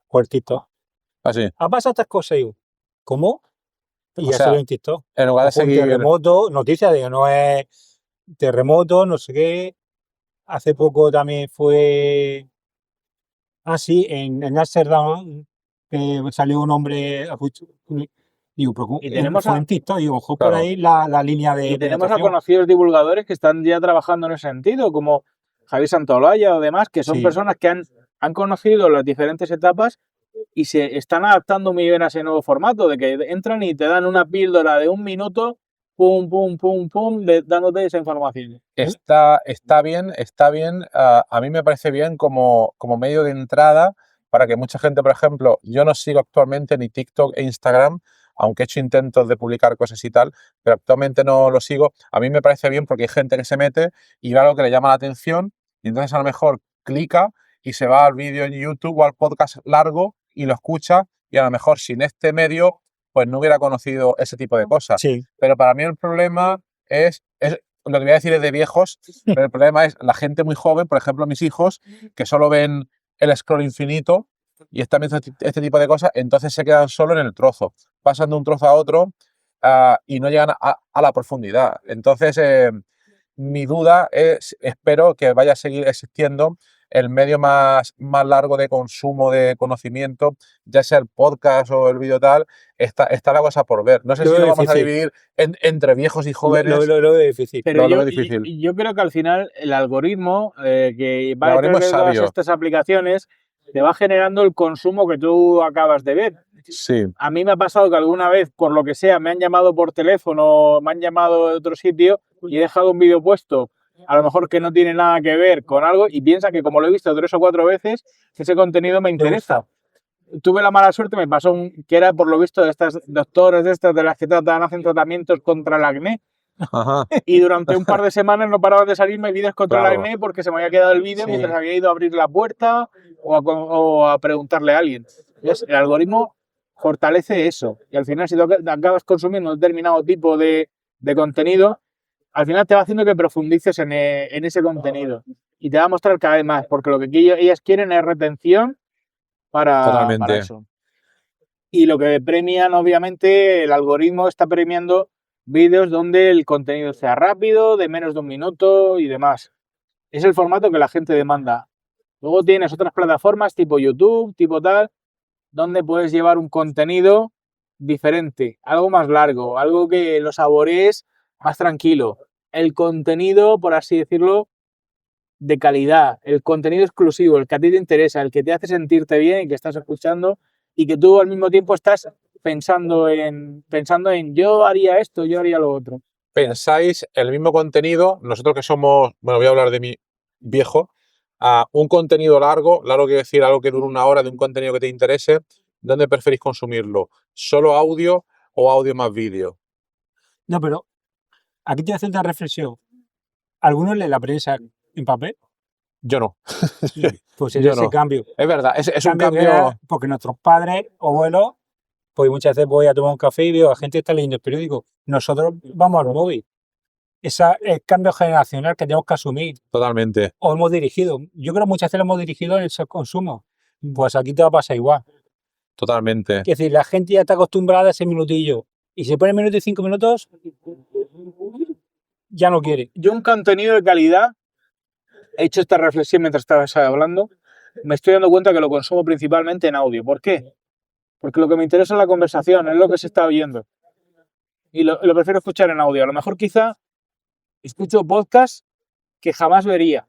por TikTok. Así. Ha pasado estas cosas y yo, ¿cómo? Y O ya sea, se ve en TikTok. En lugar de Ojo, un seguir... terremoto, noticias de que no es terremoto, no sé qué. Hace poco también fue así, en Ámsterdam, salió un hombre, digo, pero Y tenemos fue a- en TikTok, digo, ojo, por Claro. ahí la línea de Y tenemos a penetración. conocidos divulgadores que están ya trabajando en ese sentido, como Javier Santolaya o demás, que son Sí. personas que han conocido las diferentes etapas y se están adaptando muy bien a ese nuevo formato, de que entran y te dan una píldora de 1 minuto, pum, pum, pum, pum, dándote esa información. Está bien. A mí me parece bien como medio de entrada para que mucha gente, por ejemplo, yo no sigo actualmente ni TikTok e Instagram, aunque he hecho intentos de publicar cosas y tal, pero actualmente no lo sigo. A mí me parece bien porque hay gente que se mete y ve algo que le llama la atención y entonces a lo mejor clica y se va al vídeo en YouTube o al podcast largo y lo escucha y a lo mejor sin este medio pues no hubiera conocido ese tipo de cosas. Sí, Pero para mí el problema es lo que voy a decir es de viejos, pero el problema es la gente muy joven, por ejemplo mis hijos, que solo ven el scroll infinito y están viendo este tipo de cosas, entonces se quedan solo en el trozo, pasan de un trozo a otro y no llegan a la profundidad. Entonces, mi duda es, espero que vaya a seguir existiendo el medio más largo de consumo de conocimiento, ya sea el podcast o el vídeo tal, está la cosa por ver. No sé Lo si veo lo vamos a difícil. dividir entre viejos y jóvenes. lo veo difícil. Pero Lo yo, veo difícil. yo creo que al final el algoritmo que va El algoritmo detrás es de todas sabio. estas aplicaciones te va generando el consumo que tú acabas de ver. Sí, A mí me ha pasado que alguna vez, por lo que sea, me han llamado por teléfono, me han llamado de otro sitio y he dejado un vídeo puesto, a lo mejor que no tiene nada que ver con algo y piensa que como lo he visto 3 o 4 veces, ese contenido me interesa. Tuve la mala suerte, me pasó que era por lo visto de estas doctores de estas de las que hacen tratamientos contra el acné ajá. y durante un par de semanas no paraban de salirme vídeos contra Claro. el acné porque se me había quedado el vídeo Sí. mientras había ido a abrir la puerta o a preguntarle a alguien. Entonces, el algoritmo fortalece eso y al final si tú acabas consumiendo un determinado tipo de contenido, al final te va haciendo que profundices en ese contenido y te va a mostrar cada vez más, porque lo que ellas quieren es retención para Totalmente. eso. Y lo que premian, obviamente, el algoritmo está premiando vídeos donde el contenido sea rápido, de menos de 1 minuto y demás. Es el formato que la gente demanda. Luego tienes otras plataformas tipo YouTube, tipo tal, donde puedes llevar un contenido diferente, algo más largo, algo que lo saborees más tranquilo. El contenido, por así decirlo, de calidad, el contenido exclusivo, el que a ti te interesa, el que te hace sentirte bien y que estás escuchando y que tú al mismo tiempo estás pensando en yo haría esto, yo haría lo otro. Pensáis el mismo contenido, nosotros que somos, bueno, voy a hablar de mi viejo, un contenido largo quiere decir algo que dure una hora, de un contenido que te interese, ¿dónde preferís consumirlo? ¿Solo audio o audio más vídeo? No, pero aquí te voy a hacer una reflexión. ¿Algunos leen la prensa en papel? Yo no. Pues es Yo ese no. cambio. Es verdad, es un Que cambio. era porque nuestros padres o abuelos, pues muchas veces voy a tomar un café y veo a gente que está leyendo el periódico. Nosotros vamos al móvil. Ese es el cambio generacional que tenemos que asumir. Totalmente. O hemos dirigido. Yo creo que muchas veces lo hemos dirigido en el consumo. Pues aquí te va a pasar igual. Totalmente. Es decir, la gente ya está acostumbrada a ese minutillo. Y si pone minuto y 5 minutos, ya no quiere. Yo un contenido de calidad, he hecho esta reflexión mientras estabas hablando, me estoy dando cuenta que lo consumo principalmente en audio. ¿Por qué? Porque lo que me interesa es la conversación, es lo que se está oyendo. Y lo prefiero escuchar en audio. A lo mejor quizá escucho podcasts que jamás vería.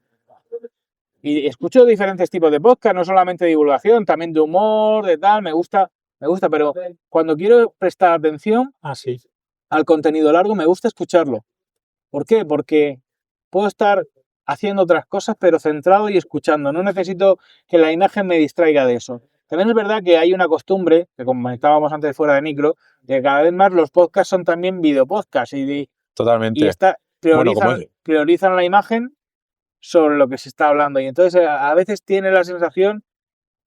Y escucho diferentes tipos de podcast, no solamente de divulgación, también de humor, de tal, me gusta, pero cuando quiero prestar atención Así. al contenido largo, me gusta escucharlo. ¿Por qué? Porque puedo estar haciendo otras cosas, pero centrado y escuchando. No necesito que la imagen me distraiga de eso. También es verdad que hay una costumbre, que como comentábamos antes fuera de micro, de que cada vez más los podcasts son también videopodcasts y Totalmente. priorizan la imagen sobre lo que se está hablando. Y entonces a veces tiene la sensación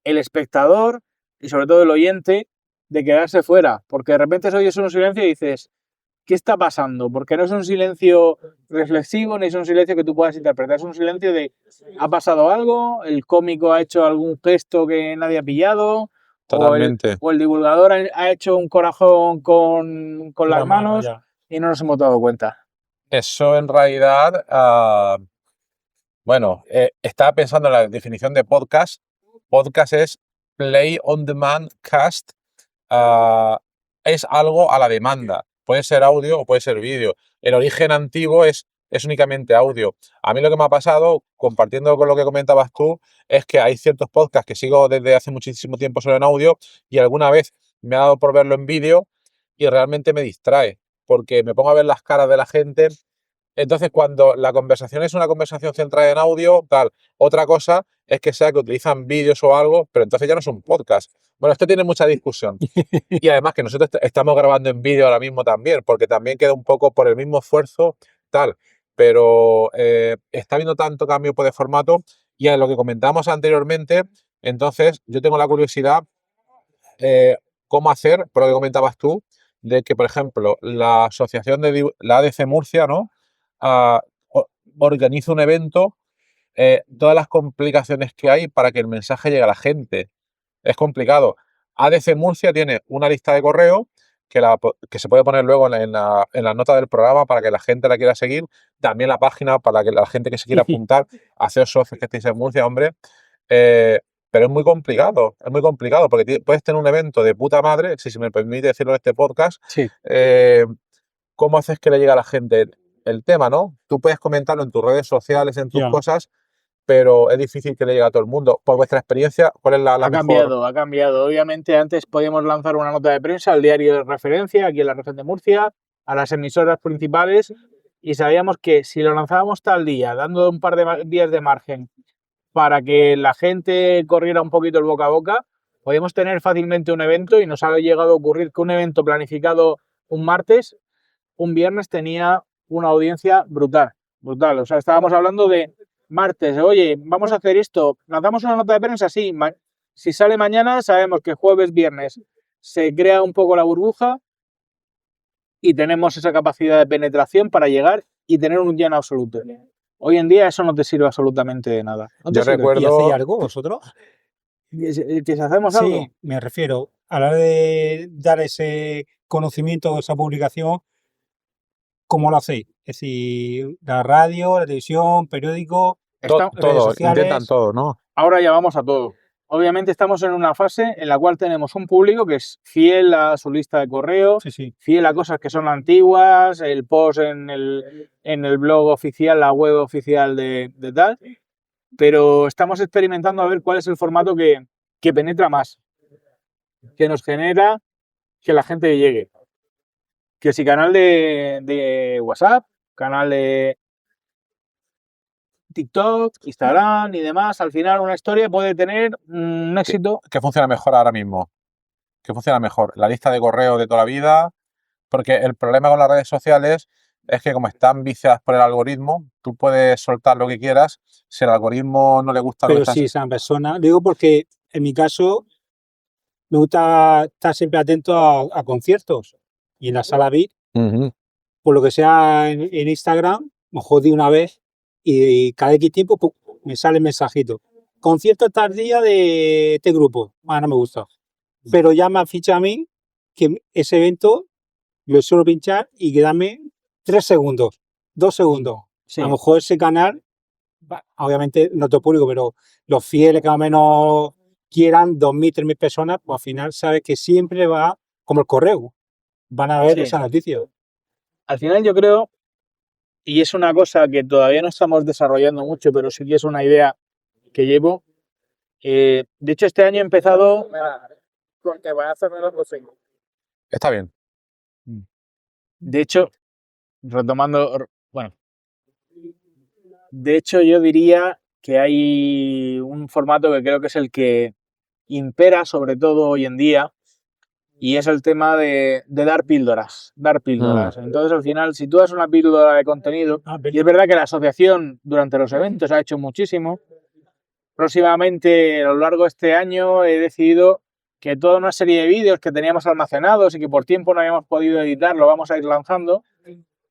el espectador y sobre todo el oyente de quedarse fuera, porque de repente oyes un silencio y dices, ¿qué está pasando? Porque no es un silencio reflexivo, ni es un silencio que tú puedas interpretar, es un silencio de ha pasado algo, el cómico ha hecho algún gesto que nadie ha pillado, Totalmente. o el divulgador ha hecho un corazón con las manos y no nos hemos dado cuenta. Eso en realidad, bueno, estaba pensando en la definición de podcast. Podcast es play on demand cast. Es algo a la demanda. Puede ser audio o puede ser vídeo. El origen antiguo es únicamente audio. A mí lo que me ha pasado, compartiendo con lo que comentabas tú, es que hay ciertos podcasts que sigo desde hace muchísimo tiempo solo en audio y alguna vez me ha dado por verlo en vídeo y realmente me distrae porque me pongo a ver las caras de la gente. Entonces, cuando la conversación es una conversación centrada en audio, tal. Otra cosa es que sea que utilizan vídeos o algo, pero entonces ya no es un podcast. Bueno, esto tiene mucha discusión. Y además que nosotros estamos grabando en vídeo ahora mismo también, porque también queda un poco por el mismo esfuerzo, tal. Pero está habiendo tanto cambio de formato y a lo que comentábamos anteriormente, entonces yo tengo la curiosidad, cómo hacer, por lo que comentabas tú, de que, por ejemplo, la asociación de la ADC Murcia, ¿no? Organiza un evento, todas las complicaciones que hay para que el mensaje llegue a la gente. Es complicado. ADC Murcia tiene una lista de correo que se puede poner luego en la nota del programa para que la gente la quiera seguir. También la página para que la gente que se quiera apuntar, haceos socios que estéis en Murcia, hombre. Pero es muy complicado porque puedes tener un evento de puta madre, si se me permite decirlo en este podcast. Sí. ¿Cómo haces que le llegue a la gente el tema, no? Tú puedes comentarlo en tus redes sociales, en tus cosas, pero es difícil que le llegue a todo el mundo. Por vuestra experiencia, ¿cuál es la mejor? Ha cambiado. Obviamente antes podíamos lanzar una nota de prensa al diario de referencia, aquí en la región de Murcia, a las emisoras principales, y sabíamos que si lo lanzábamos tal día, dando un par de días de margen para que la gente corriera un poquito el boca a boca, podíamos tener fácilmente un evento, y nos ha llegado a ocurrir que un evento planificado un martes, un viernes tenía una audiencia brutal. O sea, estábamos hablando de martes, oye, vamos a hacer esto, lanzamos una nota de prensa, sí, si sale mañana sabemos que jueves, viernes se crea un poco la burbuja y tenemos esa capacidad de penetración para llegar y tener un lleno absoluto. Hoy en día eso no te sirve absolutamente de nada. Yo recuerdo... ¿Y hacéis algo vosotros? ¿Que si hacemos algo? Sí, me refiero a la hora de dar ese conocimiento, esa publicación, ¿cómo lo hacéis? Es decir, la radio, la televisión, periódico, redes Todo, sociales. intentan todo, ¿no? Ahora ya vamos a todo. Obviamente estamos en una fase en la cual tenemos un público que es fiel a su lista de correo, fiel a cosas que son antiguas, el post en el blog oficial, la web oficial de tal, pero estamos experimentando a ver cuál es el formato que penetra más, que nos genera que la gente llegue. Que si canal de WhatsApp, canal de TikTok, Instagram y demás, al final una historia puede tener un éxito. ¿Qué funciona mejor ahora mismo? ¿Qué funciona mejor? ¿La lista de correo de toda la vida? Porque el problema con las redes sociales es que como están viciadas por el algoritmo, tú puedes soltar lo que quieras. Si el algoritmo no le gusta lo que Pero estás... sí, esa persona, digo porque en mi caso me gusta estar siempre atento a conciertos y en la sala VIP, Ujú. por lo que sea en Instagram, me jodí una vez y cada X tiempo ¡pum!, me sale el mensajito. Concierto tardía de este grupo. No me gusta. Pero ya me ha fichado a mí que ese evento lo suelo pinchar y quedarme 3 segundos, 2 segundos. Sí. A lo mejor ese canal, obviamente no todo público, pero los fieles que más o menos quieran, 2.000, 3.000 personas, pues al final sabes que siempre va como el correo. Van a ver Sí. esa noticia. Al final yo creo, y es una cosa que todavía no estamos desarrollando mucho, pero sí que es una idea que llevo. De hecho, este año he empezado con que voy a hacerme los doceños. Está bien. De hecho, retomando, bueno, de hecho yo diría que hay un formato que creo que es el que impera sobre todo hoy en día y es el tema de dar píldoras, Entonces al final, si tú das una píldora de contenido, y es verdad que la asociación durante los eventos ha hecho muchísimo, próximamente a lo largo de este año he decidido que toda una serie de vídeos que teníamos almacenados y que por tiempo no habíamos podido editar, lo vamos a ir lanzando.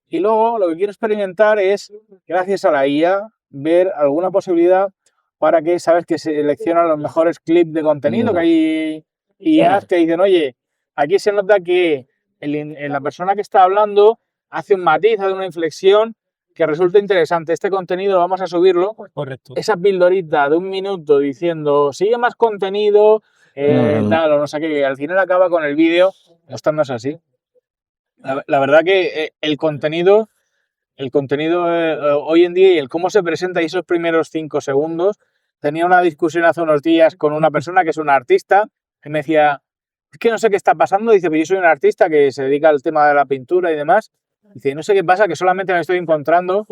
Y luego lo que quiero experimentar es, gracias a la IA, ver alguna posibilidad para que, sabes, que seleccionan los mejores clips de contenido, que hay IAs que dicen, oye, aquí se nota que la persona que está hablando hace un matiz, hace una inflexión que resulta interesante. Este contenido vamos a subirlo. Correcto. Esa pildorita de 1 minuto diciendo, sigue más contenido, tal, o no sé qué, al final acaba con el vídeo mostrándose así. La verdad que el contenido hoy en día y el cómo se presenta y esos primeros 5 segundos, tenía una discusión hace unos días con una persona que es una artista, que me decía, es que no sé qué está pasando, dice, pero yo soy un artista que se dedica al tema de la pintura y demás, dice, no sé qué pasa, que solamente me estoy encontrando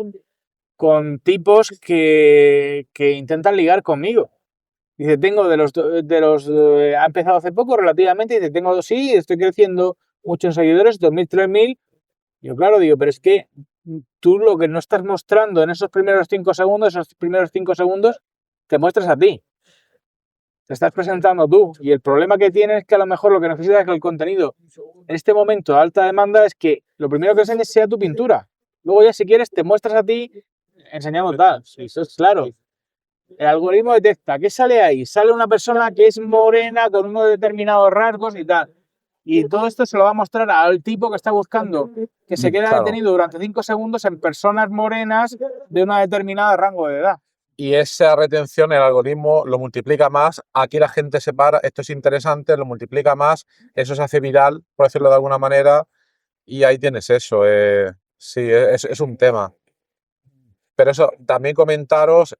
con tipos que intentan ligar conmigo. Dice, tengo ha empezado hace poco relativamente, dice, tengo sí, estoy creciendo muchos seguidores, 2.000, 3.000. Yo claro, digo, pero es que tú lo que no estás mostrando en esos primeros 5 segundos, te muestras a ti. Te estás presentando tú. Y el problema que tienes es que a lo mejor lo que necesitas es que el contenido, en este momento de alta demanda, es que lo primero que enseñes sea tu pintura. Luego ya si quieres te muestras a ti enseñando tal. Eso es claro. El algoritmo detecta, ¿qué sale ahí? Sale una persona que es morena con unos determinados rasgos y tal. Y todo esto se lo va a mostrar al tipo que está buscando que se quede detenido durante 5 segundos en personas morenas de una determinada rango de edad. Y esa retención, el algoritmo lo multiplica más. Aquí la gente se para, esto es interesante, lo multiplica más, eso se hace viral, por decirlo de alguna manera, y ahí tienes eso. Sí, es un tema. Pero eso, también comentaros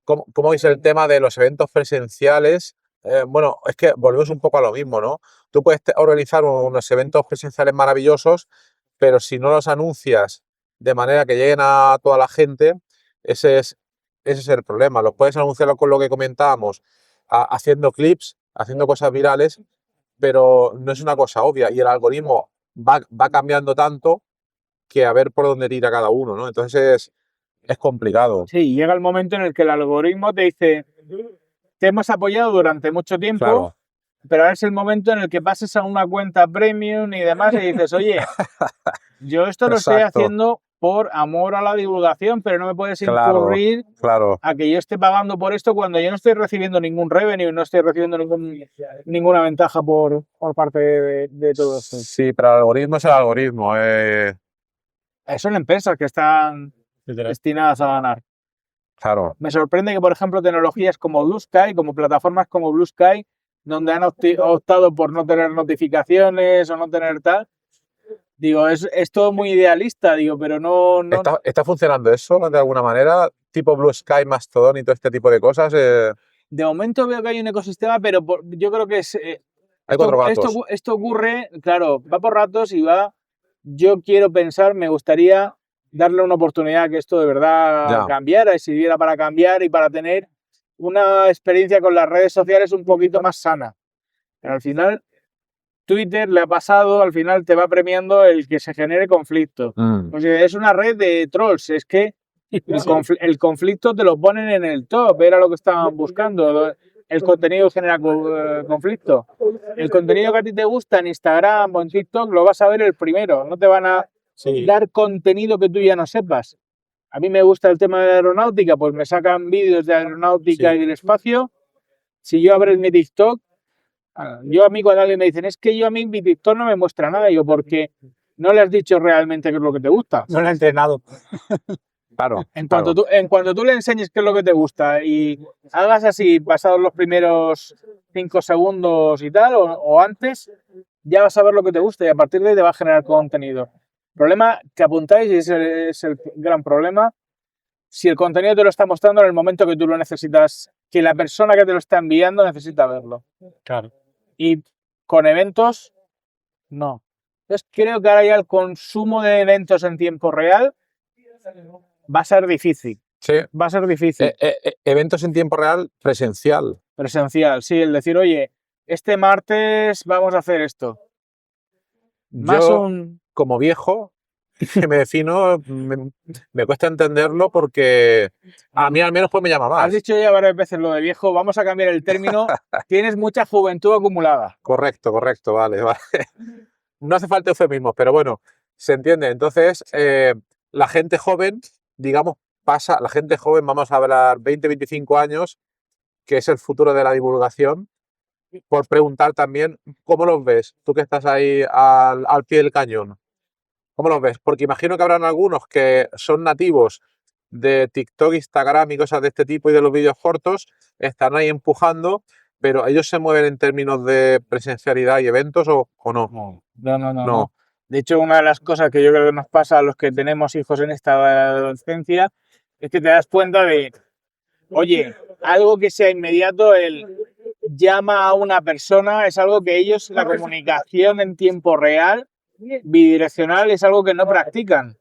cómo veis el tema de los eventos presenciales. Bueno, es que volvemos un poco a lo mismo, ¿no? Tú puedes organizar unos eventos presenciales maravillosos, pero si no los anuncias de manera que lleguen a toda la gente, ese es el problema. Los puedes anunciar con lo que comentábamos, haciendo clips, haciendo cosas virales, pero no es una cosa obvia y el algoritmo va cambiando tanto que a ver por dónde tira cada uno, ¿no? Entonces es complicado. Sí, llega el momento en el que el algoritmo te dice, te hemos apoyado durante mucho tiempo, Claro. pero ahora es el momento en el que pases a una cuenta premium y demás y dices, oye, yo esto lo estoy Exacto. haciendo por amor a la divulgación, pero no me puedes Claro, incurrir claro. a que yo esté pagando por esto cuando yo no estoy recibiendo ningún revenue, no estoy recibiendo ninguna ventaja por parte de todo esto. Sí, pero el algoritmo es el algoritmo. Son empresas que están destinadas a ganar. Claro. Me sorprende que, por ejemplo, tecnologías como Blue Sky, como plataformas como Blue Sky, donde han optado por no tener notificaciones o no tener tal, digo, es todo muy idealista, digo, pero no... ¿Está funcionando eso de alguna manera? Tipo Blue Sky, Mastodon y todo este tipo de cosas. De momento veo que hay un ecosistema, pero yo creo que es Hay cuatro gatos. Esto ocurre, claro, va por ratos y va. Yo quiero pensar, me gustaría darle una oportunidad que esto de verdad Ya. cambiara y sirviera para cambiar y para tener una experiencia con las redes sociales un poquito más sana. Pero al final, Twitter le ha pasado, al final te va premiando el que se genere conflicto. O sea, es una red de trolls, es que el conflicto te lo ponen en el top, era lo que estaban buscando. El contenido genera conflicto. El contenido que a ti te gusta en Instagram o en TikTok lo vas a ver el primero, no te van a dar contenido que tú ya no sepas. A mí me gusta el tema de la aeronáutica, pues me sacan vídeos de aeronáutica y del espacio. Si yo abro mi TikTok, yo a mí cuando alguien me dicen, es que yo a mí mi TikTok no me muestra nada, yo porque no le has dicho realmente qué es lo que te gusta. No lo he entrenado. Claro. En cuanto tú le enseñes qué es lo que te gusta y hagas así, pasados los primeros 5 segundos y tal, o antes, ya vas a ver lo que te gusta y a partir de ahí te va a generar contenido. El problema que apuntáis, y ese es el gran problema, si el contenido te lo está mostrando en el momento que tú lo necesitas, que la persona que te lo está enviando necesita verlo. Claro. Y con eventos, no. Entonces creo que ahora ya el consumo de eventos en tiempo real va a ser difícil. Sí. Va a ser difícil. Eventos en tiempo real presencial. Presencial, sí, el decir, oye, este martes vamos a hacer esto. Yo, como viejo, que me defino, me cuesta entenderlo porque a mí al menos pues me llama más. Has dicho ya varias veces lo de viejo, vamos a cambiar el término. Tienes mucha juventud acumulada. Correcto, vale. No hace falta eufemismos, pero bueno, se entiende. Entonces, la gente joven, digamos, la gente joven, vamos a hablar 20, 25 años, que es el futuro de la divulgación, por preguntar también, ¿cómo los ves? Tú que estás ahí al pie del cañón. ¿Cómo los ves? Porque imagino que habrán algunos que son nativos de TikTok, Instagram y cosas de este tipo y de los vídeos cortos, están ahí empujando, pero ¿ellos se mueven en términos de presencialidad y eventos o no? No. De hecho, una de las cosas que yo creo que nos pasa a los que tenemos hijos en esta adolescencia es que te das cuenta de, oye, algo que sea inmediato, el llama a una persona, es algo que ellos, la comunicación en tiempo real, bidireccional, es algo que no practican.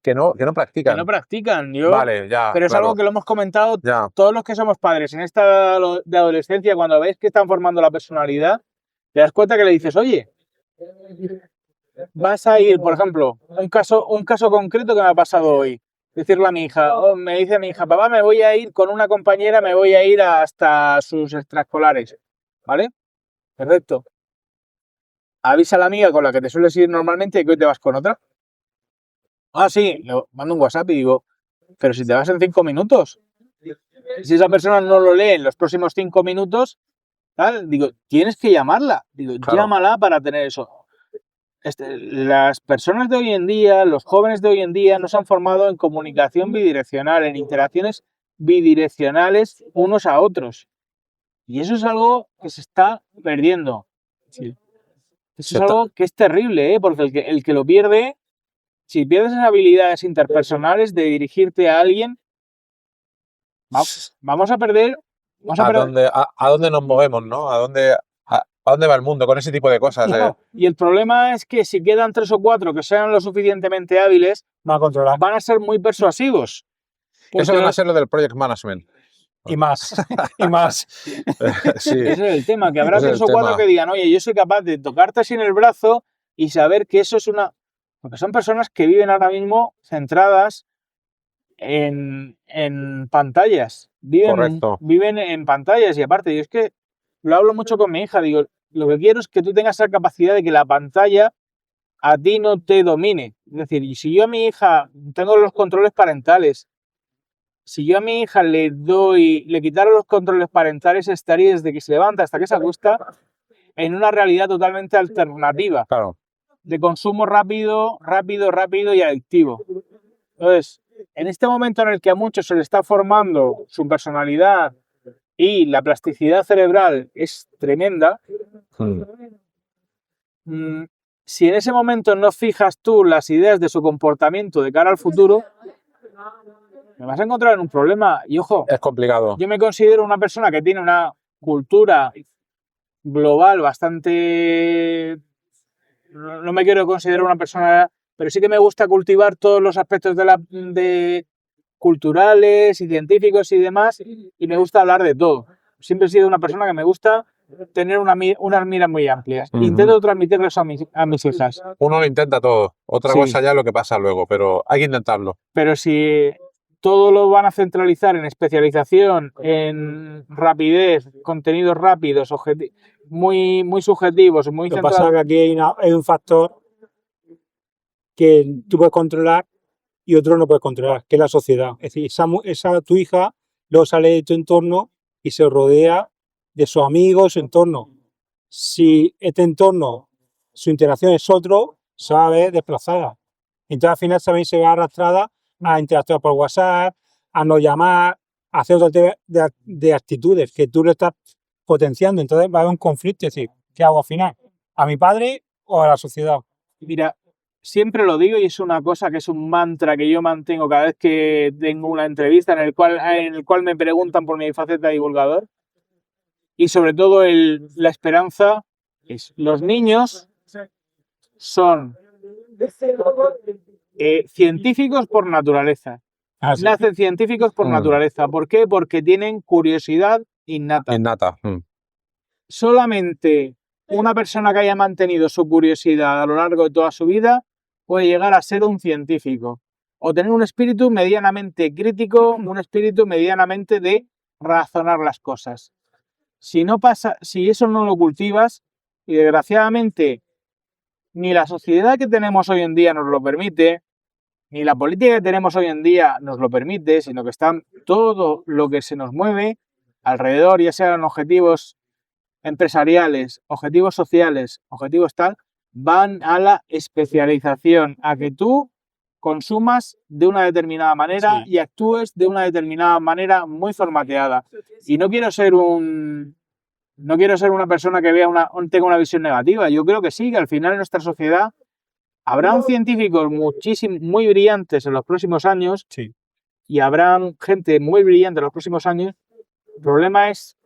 Que no practican. Que no practican. Vale, ya. Pero es claro. algo que lo hemos comentado Ya. todos los que somos padres en esta de adolescencia, cuando veis que están formando la personalidad, te das cuenta que le dices, oye, vas a ir, por ejemplo, un caso concreto que me ha pasado hoy. Decirle a mi hija, me dice mi hija, papá, me voy a ir con una compañera, me voy a ir hasta sus extraescolares. ¿Vale? Perfecto. Avisa a la amiga con la que te sueles ir normalmente que hoy te vas con otra. Ah, sí, le mando un WhatsApp y digo, pero si te vas en 5 minutos. Si esa persona no lo lee en los próximos 5 minutos, tal, digo, tienes que llamarla. Digo, claro. Llámala para tener eso. Las personas de hoy en día, los jóvenes de hoy en día, no se han formado en comunicación bidireccional, en interacciones bidireccionales unos a otros. Y eso es algo que se está perdiendo. Sí. Eso es algo que es terrible, porque el que lo pierde, si pierdes esas habilidades interpersonales de dirigirte a alguien, vamos a perder. ¿A dónde nos movemos, no? ¿A dónde va el mundo con ese tipo de cosas? No. Y el problema es que si quedan 3 o 4 que sean lo suficientemente hábiles, van a ser muy persuasivos. Eso van a ser lo del project management. Y más, y más. Sí. Ese es el tema, que habrá 3 o 4 que digan, oye, yo soy capaz de tocarte así en el brazo y saber que eso es una... Porque son personas que viven ahora mismo centradas en pantallas. Viven en pantallas y aparte, yo es que lo hablo mucho con mi hija, digo, lo que quiero es que tú tengas esa capacidad de que la pantalla a ti no te domine. Es decir, y si yo a mi hija tengo los controles parentales, si yo a mi hija le quitara los controles parentales, estaría desde que se levanta hasta que se acuesta en una realidad totalmente alternativa. Claro. De consumo rápido y adictivo. Entonces, en este momento en el que a muchos se les está formando su personalidad y la plasticidad cerebral es tremenda, si en ese momento no fijas tú las ideas de su comportamiento de cara al futuro, me vas a encontrar en un problema. Y ojo, es complicado. Yo me considero una persona que tiene una cultura global, bastante... No me quiero considerar una persona, pero sí que me gusta cultivar todos los aspectos de culturales y científicos y demás, y me gusta hablar de todo. Siempre he sido una persona que me gusta tener unas miras muy amplias. Intento transmitirlo eso a mis hijas. Uno lo intenta todo. Otra Sí. cosa ya es lo que pasa luego, pero hay que intentarlo. Pero si todo lo van a centralizar en especialización, en rapidez, contenidos rápidos, muy, muy subjetivos, muy Lo que pasa es que aquí hay un factor que tú puedes controlar y otro no puedes controlar, que es la sociedad. Es decir, tu hija luego sale de tu entorno y se rodea de sus amigos, su entorno. Si este entorno, su interacción es otro, se va a ver desplazada. Entonces al final también se ve arrastrada a interactuar por WhatsApp, a no llamar, a hacer otro tipo de actitudes que tú lo estás potenciando. Entonces va a haber un conflicto, es decir, ¿qué hago al final? ¿A mi padre o a la sociedad? Mira, siempre lo digo y es una cosa que es un mantra que yo mantengo cada vez que tengo una entrevista en el cual me preguntan por mi faceta de divulgador. Y sobre todo la esperanza es: los niños son científicos por naturaleza. Ah, sí. Nacen científicos por naturaleza. ¿Por qué? Porque tienen curiosidad innata. Innata. Solamente una persona que haya mantenido su curiosidad a lo largo de toda su vida puede llegar a ser un científico o tener un espíritu medianamente crítico, un espíritu medianamente de razonar las cosas. Si eso no lo cultivas, y desgraciadamente ni la sociedad que tenemos hoy en día nos lo permite, ni la política que tenemos hoy en día nos lo permite, sino que está todo lo que se nos mueve alrededor, ya sean objetivos empresariales, objetivos sociales, objetivos tal, van a la especialización, a que tú consumas de una determinada manera y actúes de una determinada manera muy formateada. Y no quiero ser una persona que tenga una visión negativa. Yo creo que sí, que al final en nuestra sociedad habrán científicos muy brillantes en los próximos años, Sí. y habrán gente muy brillante en los próximos años. El problema es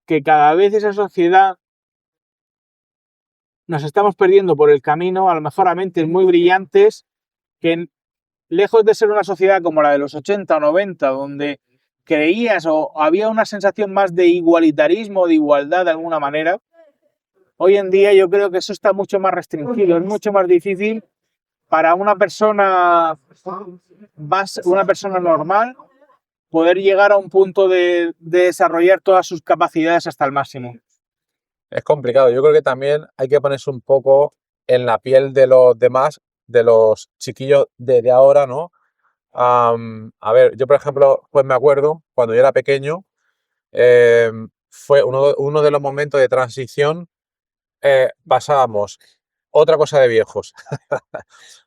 que cada vez esa sociedad nos estamos perdiendo por el camino, a lo mejor a mentes muy brillantes, que lejos de ser una sociedad como la de los 80 o 90, donde creías o había una sensación más de igualitarismo, de igualdad de alguna manera, hoy en día yo creo que eso está mucho más restringido, es mucho más difícil para una persona normal poder llegar a un punto de desarrollar todas sus capacidades hasta el máximo. Es complicado. Yo creo que también hay que ponerse un poco en la piel de los demás, de los chiquillos de ahora, ¿no? A ver, yo por ejemplo, pues me acuerdo cuando yo era pequeño, fue uno de los momentos de transición. Pasábamos, otra cosa de viejos,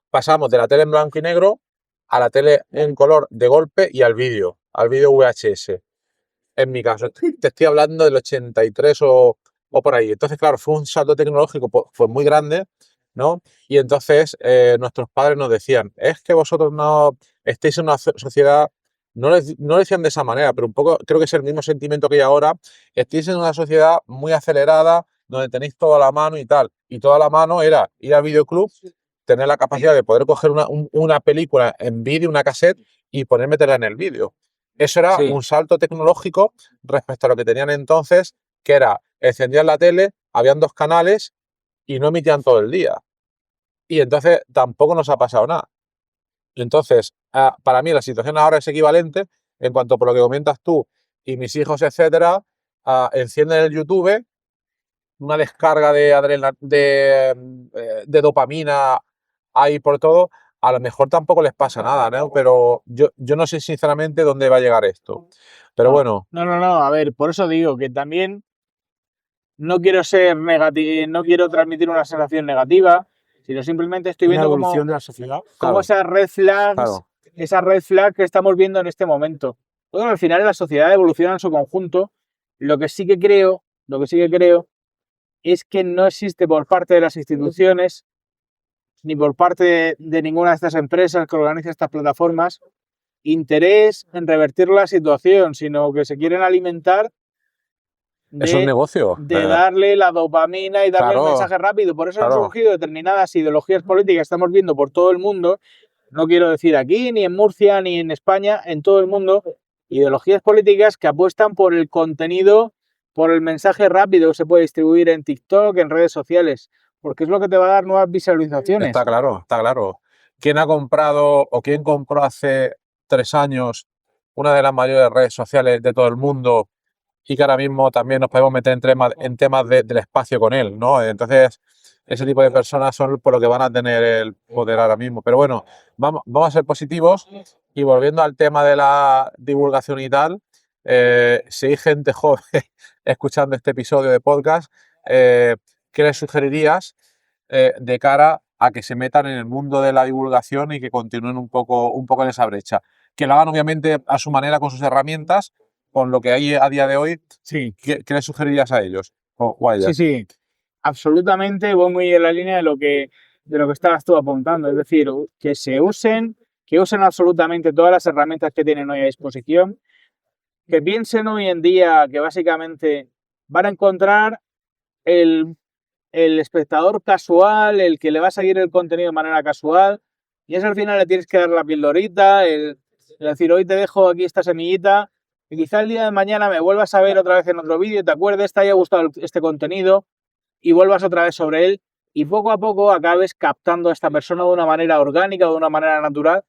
pasábamos de la tele en blanco y negro a la tele en color de golpe y al vídeo VHS. En mi caso, te estoy hablando del 83 o por ahí. Entonces, claro, fue un salto tecnológico pues muy grande, ¿no? Y entonces nuestros padres nos decían, es que vosotros no estáis en una sociedad, no lo decían de esa manera, pero un poco creo que es el mismo sentimiento que hay ahora, estáis en una sociedad muy acelerada, donde tenéis toda la mano y tal. Y toda la mano era ir al videoclub, tener la capacidad de poder coger una película en vídeo, una cassette, y meterla en el vídeo. Eso era un salto tecnológico respecto a lo que tenían entonces, que era, encendían la tele, habían 2 canales y no emitían todo el día. Y entonces tampoco nos ha pasado nada. Entonces, para mí la situación ahora es equivalente en cuanto por lo que comentas tú y mis hijos, etcétera, encienden el YouTube, una descarga de dopamina ahí por todo. A lo mejor tampoco les pasa nada, ¿no? Pero yo no sé sinceramente dónde va a llegar esto. Pero bueno. No, a ver, por eso digo que también no quiero ser negativo, no quiero transmitir una sensación negativa, sino simplemente estoy viendo una evolución de la sociedad. Como esas red flags, esas red flags que estamos viendo en este momento. Bueno, al final la sociedad evoluciona en su conjunto. Lo que sí que creo es que no existe por parte de las instituciones ni por parte de ninguna de estas empresas que organizan estas plataformas interés en revertir la situación, sino que se quieren alimentar Es un negocio. de darle la dopamina y darle el Claro, mensaje rápido. Por eso han claro. surgido determinadas ideologías políticas que estamos viendo por todo el mundo. No quiero decir aquí, ni en Murcia, ni en España, en todo el mundo. Ideologías políticas que apuestan por el contenido, por el mensaje rápido que se puede distribuir en TikTok, en redes sociales, porque es lo que te va a dar nuevas visualizaciones. Está claro, está claro. ¿Quién ha comprado o quién compró hace 3 años una de las mayores redes sociales de todo el mundo y que ahora mismo también nos podemos meter en temas del espacio con él, ¿no? Entonces, ese tipo de personas son por lo que van a tener el poder ahora mismo. Pero bueno, vamos a ser positivos y volviendo al tema de la divulgación y tal, si hay gente joven escuchando este episodio de podcast, ¿qué les sugerirías de cara a que se metan en el mundo de la divulgación y que continúen un poco en esa brecha? Que lo hagan obviamente a su manera con sus herramientas, con lo que hay a día de hoy. Sí. ¿Qué les sugerirías a ellos o a ellas? Sí, absolutamente voy muy en la línea de lo que estabas tú apuntando, es decir, que usen absolutamente todas las herramientas que tienen hoy a disposición, que piensen hoy en día que básicamente van a encontrar el espectador casual, el que le va a seguir el contenido de manera casual, y es al final le tienes que dar la pildorita, el decir, hoy te dejo aquí esta semillita, y quizá el día de mañana me vuelvas a ver otra vez en otro vídeo, te acuerdes, te haya gustado este contenido, y vuelvas otra vez sobre él, y poco a poco acabes captando a esta persona de una manera orgánica, de una manera natural,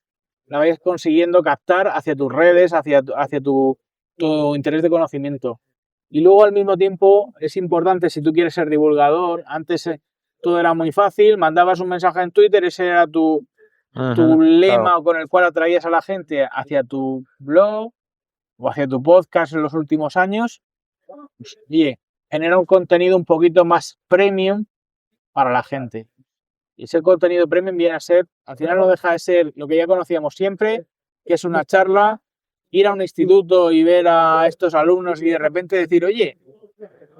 la vayas consiguiendo captar hacia tus redes, hacia tu interés de conocimiento. Y luego al mismo tiempo es importante, si tú quieres ser divulgador, antes todo era muy fácil, mandabas un mensaje en Twitter, ese era tu lema, claro. con el cual atraías a la gente hacia tu blog o hacia tu podcast en los últimos años. Pues, oye, genera un contenido un poquito más premium para la gente. Y ese contenido premium viene a ser, al final no deja de ser lo que ya conocíamos siempre, que es una charla, ir a un instituto y ver a estos alumnos y de repente decir, oye,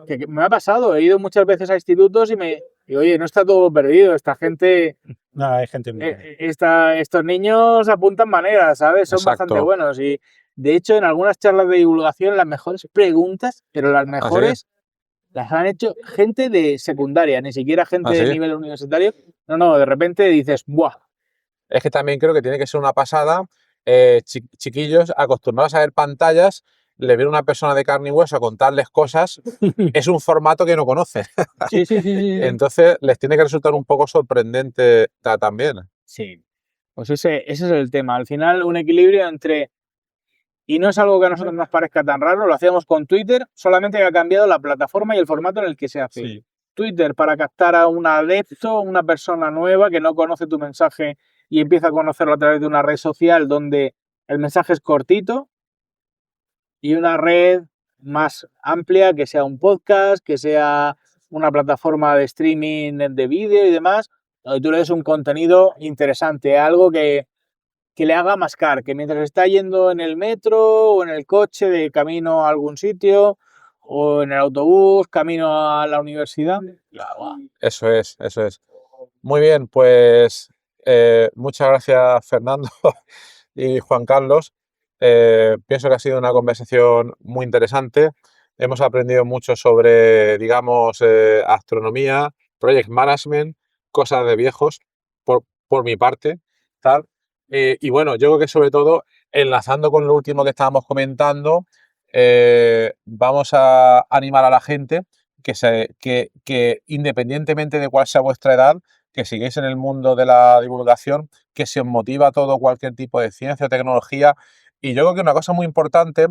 que me ha pasado, he ido muchas veces a institutos y oye, no está todo perdido, esta gente, No, hay gente muy buena. estos niños apuntan maneras, ¿sabes? Son Exacto. bastante buenos y de hecho en algunas charlas de divulgación las mejores preguntas, pero las mejores las han hecho gente de secundaria, ni siquiera gente de nivel universitario. No, de repente dices, ¡buah! Es que también creo que tiene que ser una pasada, chiquillos acostumbrados a ver pantallas, le viene una persona de carne y hueso a contarles cosas, es un formato que no conocen. Sí. Entonces les tiene que resultar un poco sorprendente también. Sí, pues ese es el tema. Al final, un equilibrio entre, y no es algo que a nosotros nos parezca tan raro, lo hacíamos con Twitter, solamente que ha cambiado la plataforma y el formato en el que se hace. Sí. Twitter para captar a un adepto, una persona nueva que no conoce tu mensaje y empieza a conocerlo a través de una red social donde el mensaje es cortito, y una red más amplia, que sea un podcast, que sea una plataforma de streaming de vídeo y demás, donde tú le des un contenido interesante, algo que le haga mascar, que mientras está yendo en el metro o en el coche de camino a algún sitio o en el autobús, camino a la universidad. Eso es. Muy bien, pues muchas gracias Fernando y Juan Carlos. Pienso que ha sido una conversación muy interesante. Hemos aprendido mucho sobre, digamos, astronomía, project management, cosas de viejos, por mi parte, tal. Y bueno, yo creo que sobre todo, enlazando con lo último que estábamos comentando, vamos a animar a la gente que independientemente de cuál sea vuestra edad, que sigáis en el mundo de la divulgación, que se os motiva todo cualquier tipo de ciencia o tecnología. Y yo creo que una cosa muy importante,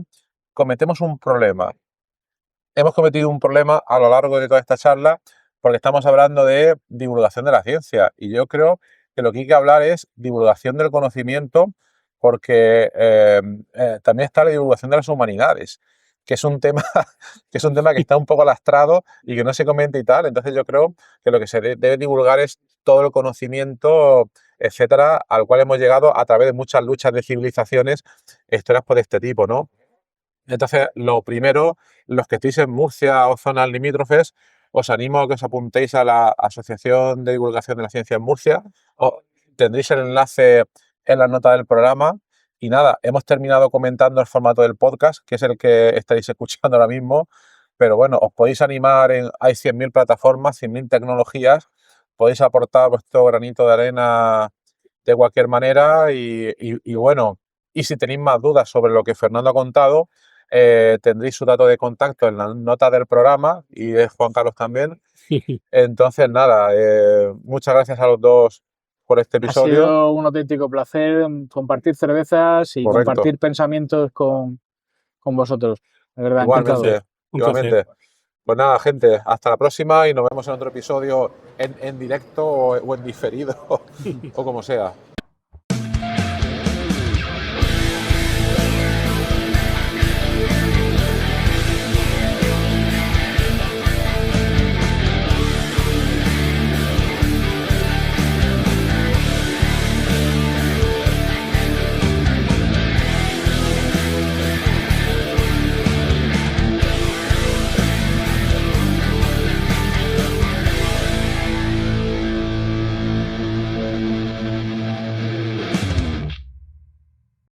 cometemos un problema. Hemos cometido un problema a lo largo de toda esta charla porque estamos hablando de divulgación de la ciencia. Y yo creo que lo que hay que hablar es divulgación del conocimiento porque también está la divulgación de las humanidades, que es un tema que está un poco lastrado y que no se comenta y tal. Entonces yo creo que lo que se debe divulgar es todo el conocimiento, etcétera, al cual hemos llegado a través de muchas luchas de civilizaciones, historias por este tipo, ¿no? Entonces, lo primero, los que estéis en Murcia o zonas limítrofes, os animo a que os apuntéis a la Asociación de Divulgación de la Ciencia en Murcia. Tendréis el enlace en la nota del programa. Y nada, hemos terminado comentando el formato del podcast, que es el que estáis escuchando ahora mismo. pero bueno, os podéis animar, hay 100.000 plataformas, 100.000 tecnologías, podéis aportar vuestro granito de arena de cualquier manera y bueno, y si tenéis más dudas sobre lo que Fernando ha contado, tendréis su dato de contacto en la nota del programa y de Juan Carlos también. Entonces, nada, muchas gracias a los dos por este Ha episodio. sido un auténtico placer compartir cervezas y Correcto. compartir pensamientos con vosotros. De verdad, encantado. Igualmente, Un placer. igualmente. Pues nada, gente, hasta la próxima y nos vemos en otro episodio en directo o en diferido o como sea.